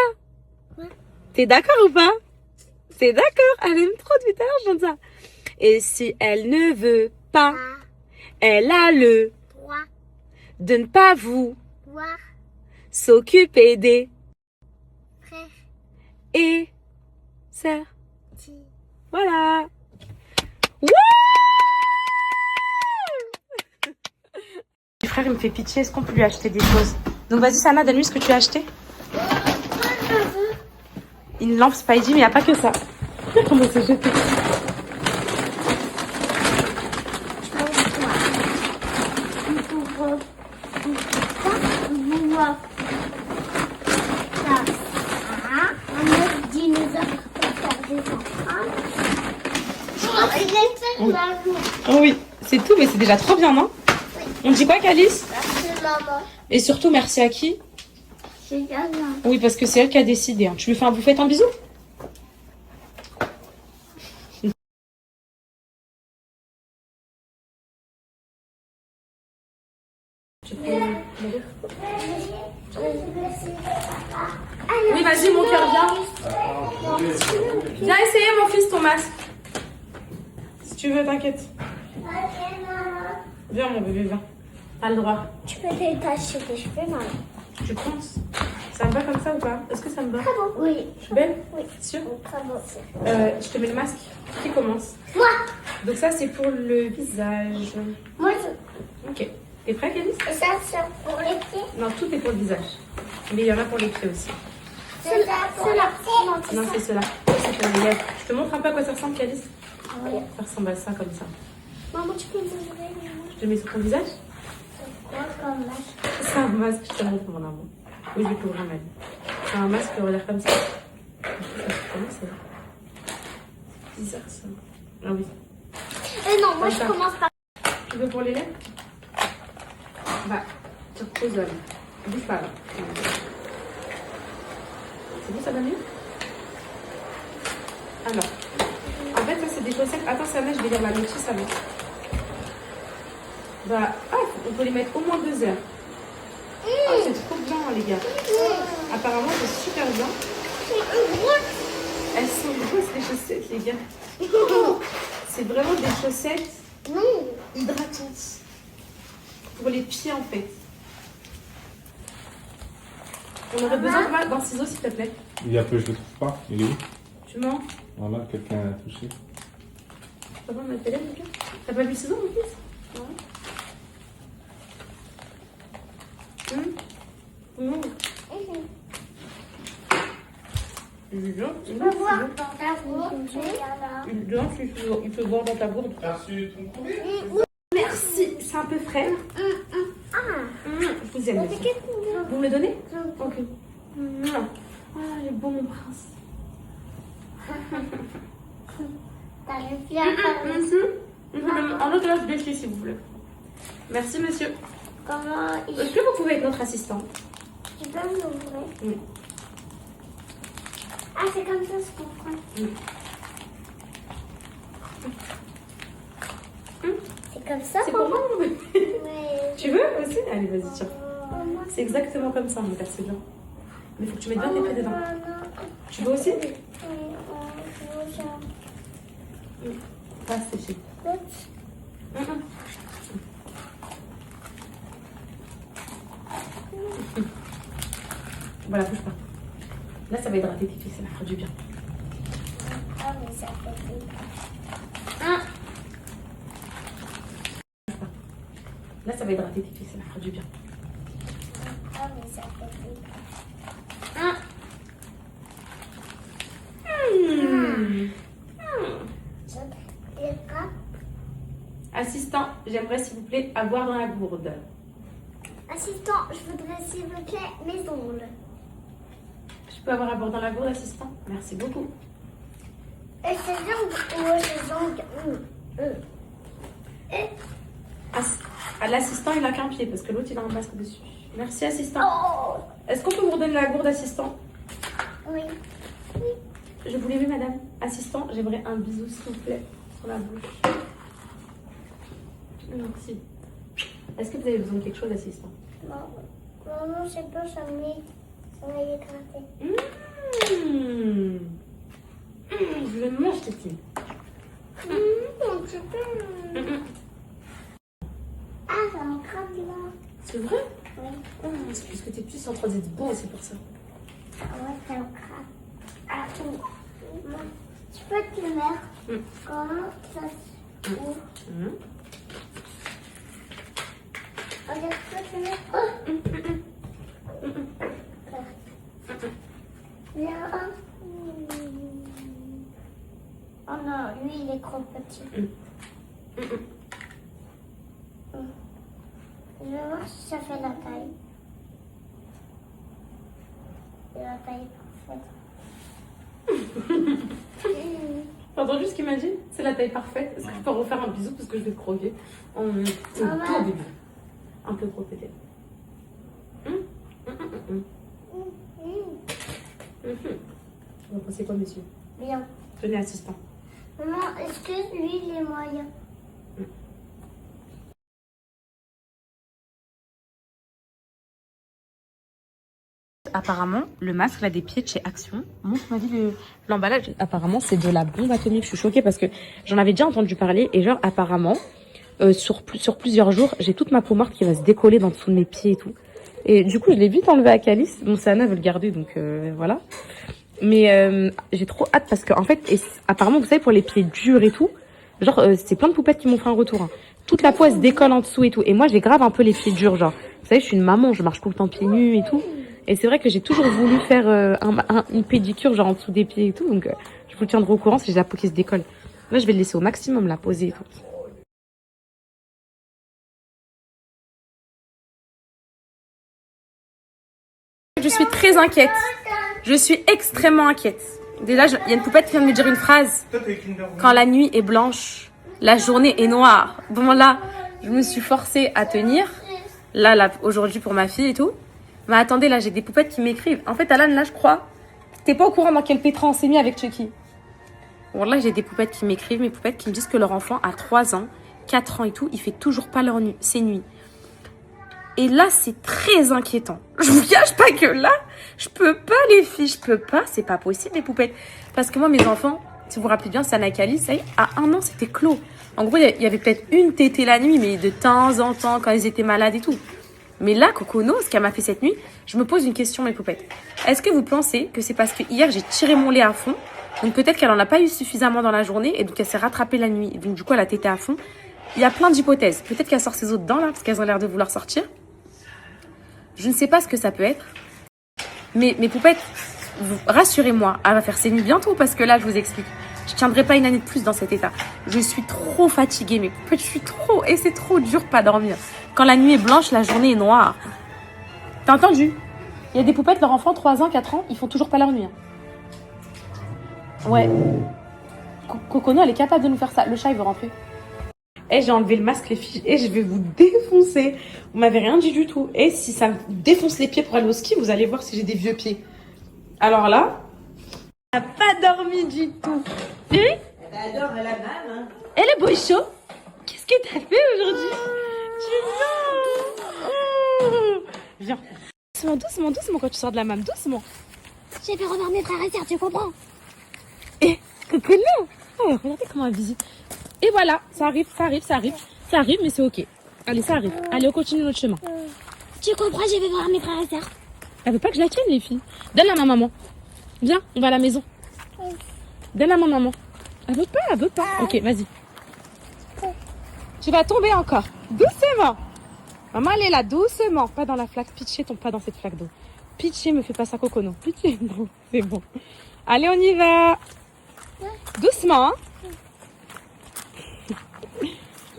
Ouais. T'es d'accord ou pas? T'es d'accord? Elle aime trop Twitter, je chante ça. Et si elle ne veut pas, elle a le Droit. de ne pas vous Voir. s'occuper des Frère. et sœurs. Petit. Voilà. Wouh! Mon frère, il me fait pitié. Est-ce qu'on peut lui acheter des choses? Donc, vas-y, Sana, donne-lui ce que tu as acheté. Une lampe Spidey, mais il n'y a pas que ça. Comment c'est jeté? Oh oui, c'est tout, mais c'est déjà trop bien, non? On dit quoi, Calice? Merci, maman. Et surtout, merci à qui? C'est bien. Oui, parce que c'est elle qui a décidé. Hein. Tu lui fais vous faites un bisou? Oui, vas-y, mon cœur, viens. Viens essayer, mon fils, ton masque. Si tu veux, t'inquiète. Viens, mon bébé, viens. T'as le droit. Tu peux détacher tes cheveux, maman. Tu penses? Ça me va comme ça ou pas? Est-ce que ça me va? Très beau. Oui. Je suis belle? Oui. Sûr? Très beau. Je te mets le masque. Qui commence? Moi. Donc ça, c'est pour le visage. Moi, je... Ok. T'es prêt, Kélis? Et ça, c'est pour les pieds. Non, tout est pour le visage. Mais il y en a pour les pieds aussi. C'est là. Non, c'est cela. C'est pour les lèvres. Je te montre un peu à quoi ça ressemble, Kélis. Oui. Ça ressemble à ça, comme ça. Maman, tu peux m'ouvrir, maman? Je te mets sur ton visage? C'est quoi comme masque? C'est un masque, je te montre, mon amour. Oui, je vais t'ouvrir même. C'est un masque qui aurait l'air comme ça. Comment c'est bizarre, ça. Ah oui. Non, moi, Comme je ça. commence par... Tu veux pour les lèvres? Bah, tu reposes là. Bouge pas là. C'est bon, ça va mieux? Alors, en fait, ça c'est des chaussettes. Attends, ça va, je vais lire la notice ça va. Bah, ah, on peut les mettre au moins 2 heures. Oh, c'est trop bien, les gars. Apparemment, c'est super bien. Elles sont grosses, les chaussettes, les gars. C'est vraiment des chaussettes hydratantes. Pour les pieds, en fait. On aurait besoin d'un ciseau, s'il te plaît. Il y a peu, je le trouve pas. Il est où? Tu mens? Voilà, quelqu'un a touché. T'as pas ma télé, mon fils? T'as pas vu le ciseau, mon fils? Non. Non. Tu peux voir dans ta gourde, Il peut voir dans ta gourde. T'as reçu ton courrier? Merci, c'est un peu frais. Je vous aime. Les filles. Vous me le donnez? Ok. Ah, il est beau, mon prince. T'arrives bien à faire Un autre là, je déchire, s'il vous plaît. Merci, monsieur. comment Est-ce que vous pouvez être notre assistant? tu peux m'ouvrir? Oui. Ah, c'est comme ça, je comprends. C'est comme ça, C'est pour moi, mon bébé. Ouais. Tu veux aussi? Allez, vas-y, tiens. C'est exactement comme ça, mon père, c'est bien. Mais il faut que tu mettes bien tes pieds dedans. Tu veux aussi? Pas séché. Voilà, bouge pas. Là, ça va hydrater tes pieds, ça va faire du bien. Ah, mais ça fait Bouge pas. Là, ça va hydrater tes pieds, ça va faire du bien. Ah, mais ça fait Assistant, j'aimerais s'il vous plaît avoir dans la gourde. Assistant, je voudrais s'il vous plaît mes ongles. Je peux avoir à boire dans la gourde, assistant? Merci beaucoup. Et ses ongles ou ses ongles L'assistant, il a qu'un pied parce que l'autre, il a un masque dessus. Merci, assistant. Oh. Est-ce qu'on peut vous redonner la gourde, assistant? Oui. Je vous l'ai vu, madame. Assistant, j'aimerais un bisou, s'il vous plaît, sur la bouche. Merci. Est-ce que vous avez besoin de quelque chose, assistant? Non, je sais pas, ça m'a éclaté. Je le mange, Titi. Tu peux. Ah, ça me craque là. C'est vrai? Oui. C'est parce que tes pieds sont en train d'être beaux, c'est pour ça. Ah ouais, ça me craque. Ah, tu peux te le mettre. Comment ça se ouvre? Regarde, tu peux te le mettre. Là. Oh non, lui il est trop petit. Je vais voir si ça fait la taille. C'est la taille parfaite. T'as entendu ce qu'il m'a dit? C'est la taille parfaite. Est-ce que je peux refaire un bisou parce que je vais te croquer? Un tout début. Un peu trop peut-être. Vous en pensez quoi, monsieur? Bien. Tenez, assistant. Maman, est-ce que lui il est moyen? Apparemment, le masque là des pieds de chez Action. Montre m'a dit l'emballage. Apparemment, c'est de la bombe atomique. Je suis choquée parce que j'en avais déjà entendu parler et genre apparemment, sur plusieurs jours, j'ai toute ma peau morte qui va se décoller dans dessous de mes pieds et tout. Et du coup, je l'ai vite enlevé à Calice. Bon, c'est Anna veut le garder, donc voilà. Mais j'ai trop hâte parce que en fait, apparemment, vous savez, pour les pieds durs et tout, genre, c'est plein de poupettes qui m'ont fait un retour. Hein. Toute la peau, elle se décolle en dessous et tout. Et moi, j'ai grave un peu les pieds durs, genre. Vous savez, je suis une maman, je marche tout le temps pieds nus et tout. Et c'est vrai que j'ai toujours voulu faire une pédicure, genre en dessous des pieds et tout. Donc, je vous tiendrai au courant si j'ai la peau qui se décolle. Là, je vais le laisser au maximum, la poser et tout. Je suis très inquiète. Je suis extrêmement inquiète. Déjà, il y a une poupette qui vient de me dire une phrase. Quand la nuit est blanche, la journée est noire. Bon là, je me suis forcée à tenir. Là aujourd'hui pour ma fille et tout. Mais attendez, là, j'ai des poupettes qui m'écrivent. En fait, Alan, là, je crois, t'es pas au courant dans quel pétrin on s'est mis avec Chucky. Bon, là, j'ai des poupettes qui m'écrivent, mes poupettes qui me disent que leur enfant a 3 ans, 4 ans et tout, il fait toujours pas ses nuits. Et là, c'est très inquiétant. Je vous cache pas que là, je peux pas, les filles, je peux pas. C'est pas possible, les poupettes. Parce que moi, mes enfants, si vous vous rappelez bien, c'est Anna Cali, ça y est, à 1 an, c'était clos. En gros, il y avait peut-être une tétée la nuit, mais de temps en temps, quand ils étaient malades et tout. Mais là, Cocono, ce qu'elle m'a fait cette nuit, je me pose une question, mes poupettes. Est-ce que vous pensez que c'est parce que hier, j'ai tiré mon lait à fond, donc peut-être qu'elle en a pas eu suffisamment dans la journée, et donc elle s'est rattrapée la nuit. Donc du coup, elle a tété à fond. Il y a plein d'hypothèses. Peut-être qu'elle sort ses os dedans, là, parce qu'elles ont l'air de vouloir sortir. Je ne sais pas ce que ça peut être. Mais mes poupettes, rassurez-moi, elle va faire ses nuits bientôt, parce que là, je vous explique. Je tiendrai pas une année de plus dans cet état. Je suis trop fatiguée, mes poupettes, je suis trop... Et c'est trop dur de pas dormir. Quand la nuit est blanche, la journée est noire. T'as entendu? Il y a des poupettes, leur enfant, 3 ans, 4 ans, ils font toujours pas leur nuit. Hein. Ouais. Cocono, elle est capable de nous faire ça. Le chat, il veut rentrer. Et j'ai enlevé le masque, les filles, et je vais vous défoncer. Vous m'avez rien dit du tout. Et si ça me défonce les pieds pour aller au ski, vous allez voir si j'ai des vieux pieds. Alors là, elle n'a pas dormi du tout. Elle adore la maman. Hein. Elle est beau chaud. Qu'est-ce que t'as fait aujourd'hui? Viens. Doucement, doucement, doucement quand tu sors de la maman. Doucement. J'ai fait revoir mes frères et sœurs, tu comprends? Et Cocono. Oh, regardez comment elle visite. Et voilà, ça arrive, mais c'est ok. Allez, ça arrive. Allez, on continue notre chemin. Tu comprends, je vais voir mes frères et sœurs. Elle veut pas que je la tienne, les filles. Donne-la à ma maman. Viens, on va à la maison. Donne-la à ma maman. Elle veut pas. Ok, vas-y. Tu vas tomber encore. Doucement. Maman, elle est là, doucement. Pas dans la flaque. Pitché, tombe pas dans cette flaque d'eau. Pitché, me fais pas ça, Cocono. Pitché, non, c'est bon. Allez, on y va. Doucement, hein.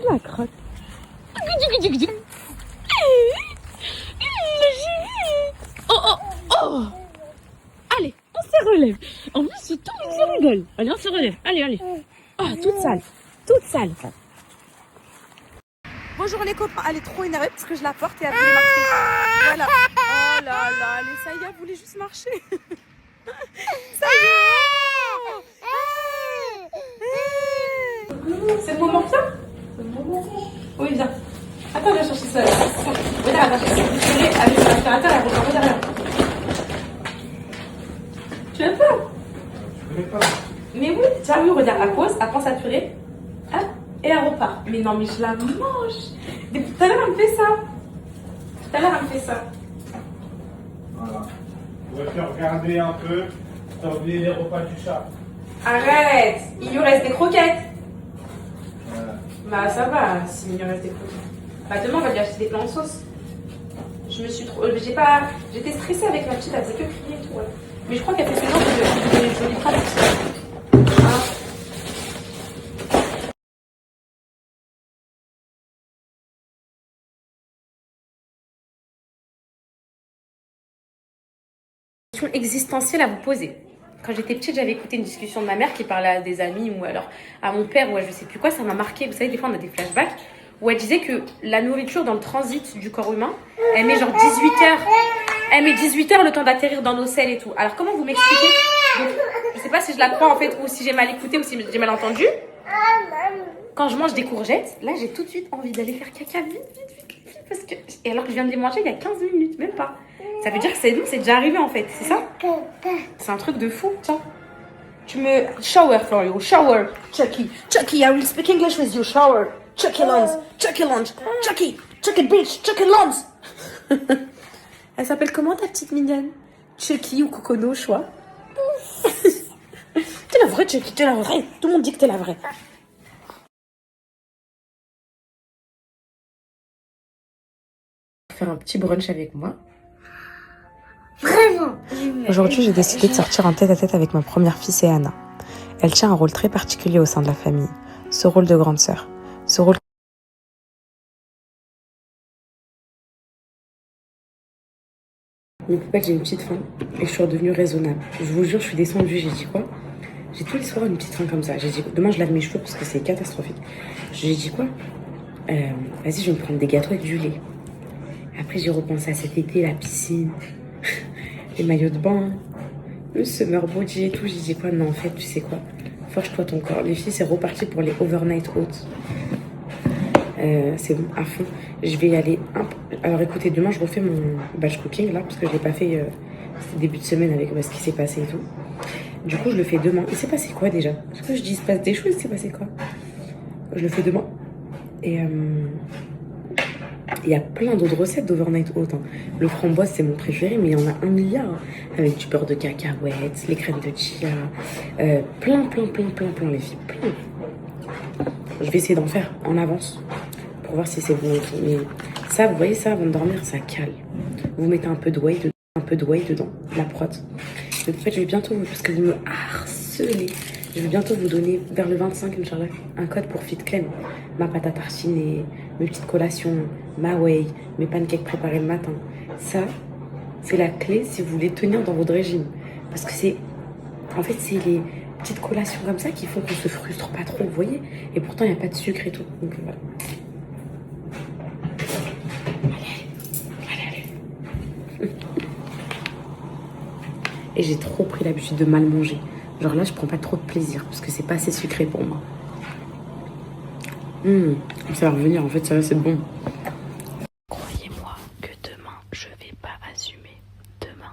La crotte. Oh. Allez, on se relève. En plus, c'est tout le monde qui rigole. Allez, on se relève. Allez. Oh, toute sale. Bonjour les copains. Elle est trop énervée parce que je la porte et elle voulait marcher. Voilà. Oh là là, ça y est, elle voulait juste marcher. Ça y est. C'est le moment que ça? Oui, viens. Attends, viens chercher ça. Regarde, elle va tirer avec l'aspirateur et elle repart derrière. Tu aimes pas? Je connais pas. Mais oui, tu as vu, regarde, elle pose, elle pense à purée. Hop, et elle repart. Mais non, mais je la mange. Depuis tout à l'heure, elle me fait ça. Voilà. On va faire regarder un peu. T'as oublié les repas du chat. Arrête. Il lui reste des croquettes. Voilà. Bah ça va, s'il lui reste des croquettes. Bah demain, on va lui acheter des plans de sauce. Je me suis trop... J'étais stressée avec la petite, elle faisait que crier et tout. Ouais. Mais je crois qu'elle fait ses gens de les jolies phrases. Hein? Question existentielle à vous poser. Quand j'étais petite, j'avais écouté une discussion de ma mère qui parlait à des amis ou alors à mon père ou à je sais plus quoi, ça m'a marqué. Vous savez, des fois on a des flashbacks où elle disait que la nourriture dans le transit du corps humain, elle met genre 18 heures. Elle met 18 heures le temps d'atterrir dans nos selles et tout. Alors comment vous m'expliquez? Donc, je sais pas si je la crois en fait ou si j'ai mal écouté ou si j'ai mal entendu. Quand je mange des courgettes, là j'ai tout de suite envie d'aller faire caca vite. Parce que... Et alors que je viens de les manger il y a 15 minutes, même pas. Ça veut dire que c'est déjà arrivé en fait, c'est ça? C'est un truc de fou, tiens. Tu me... Shower for you, shower. Chucky, I will speak English with you, shower. Chucky Lons, Chucky Lunch, Chucky Bitch, Chucky Lons. Elle s'appelle comment ta petite mignonne? Chucky ou Kokono, choix. T'es la vraie Chucky, t'es la vraie. Tout le monde dit que t'es la vraie. Faire un petit brunch avec moi. Vraiment. Aujourd'hui, j'ai décidé de sortir en tête-à-tête avec ma première fille, c'est Anna. Elle tient un rôle très particulier au sein de la famille. Ce rôle de grande sœur. Ce rôle... Mais poupette, j'ai une petite faim et je suis redevenue raisonnable. Je vous jure, je suis descendue, j'ai dit quoi? J'ai tous les soirs une petite faim comme ça. J'ai dit, demain je lave mes cheveux parce que c'est catastrophique. J'ai dit quoi? Vas-y, je vais me prendre des gâteaux avec du lait. Après, j'ai repensé à cet été, la piscine, les maillots de bain, le summer body et tout. J'ai dit quoi? Non, en fait, tu sais quoi? Forge-toi ton corps. Les filles, c'est reparti pour les overnight oats. C'est bon, à fond. Je vais y aller. Alors écoutez, demain, je refais mon batch cooking là, parce que je l'ai pas fait début de semaine avec ce qui s'est passé et tout. Du coup, je le fais demain. Il s'est passé quoi déjà? Parce que je dis, il se passe des choses, il s'est passé quoi? Je le fais demain. Et il y a plein d'autres recettes d'overnight oats. Hein. Le framboise, c'est mon préféré, mais il y en a 1 milliard. Hein, avec du beurre de cacahuètes, les crèmes de chia, plein, les filles, plein. Je vais essayer d'en faire en avance pour voir si c'est bon et tout. Mais ça, vous voyez ça, avant de dormir, ça cale. Vous mettez un peu de whey dedans, de la prot. En fait, je vais bientôt, parce que vous me harcelez, je vais bientôt vous donner, vers le 25, Inch'Allah, un code pour Fit Clean. Ma pâte à tartiner, mes petites collations, ma whey, mes pancakes préparés le matin. Ça, c'est la clé si vous voulez tenir dans votre régime. Parce que c'est les petites collations comme ça qui font qu'on se frustre pas trop, vous voyez. Et pourtant, il n'y a pas de sucre et tout. Donc voilà. Allez. Et j'ai trop pris l'habitude de mal manger. Genre là, je prends pas trop de plaisir parce que c'est pas assez sucré pour moi. Ça va revenir, en fait, ça c'est bon. Croyez-moi que demain, je vais pas assumer. Demain,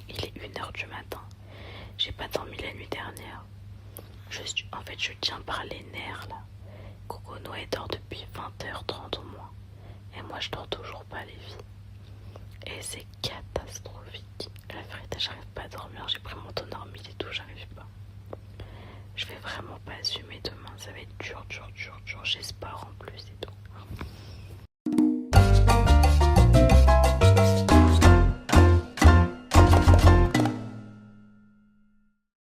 il est 1h du matin. J'ai pas dormi la nuit dernière. En fait, je tiens par les nerfs là. Kokono, elle dort depuis 20h30 au moins. Et moi, je dors toujours pas, les filles. Et c'est catastrophique. La vérité, j'arrive pas à dormir. J'ai pris mon Tonormil et tout, j'arrive pas. Je vais vraiment pas assumer.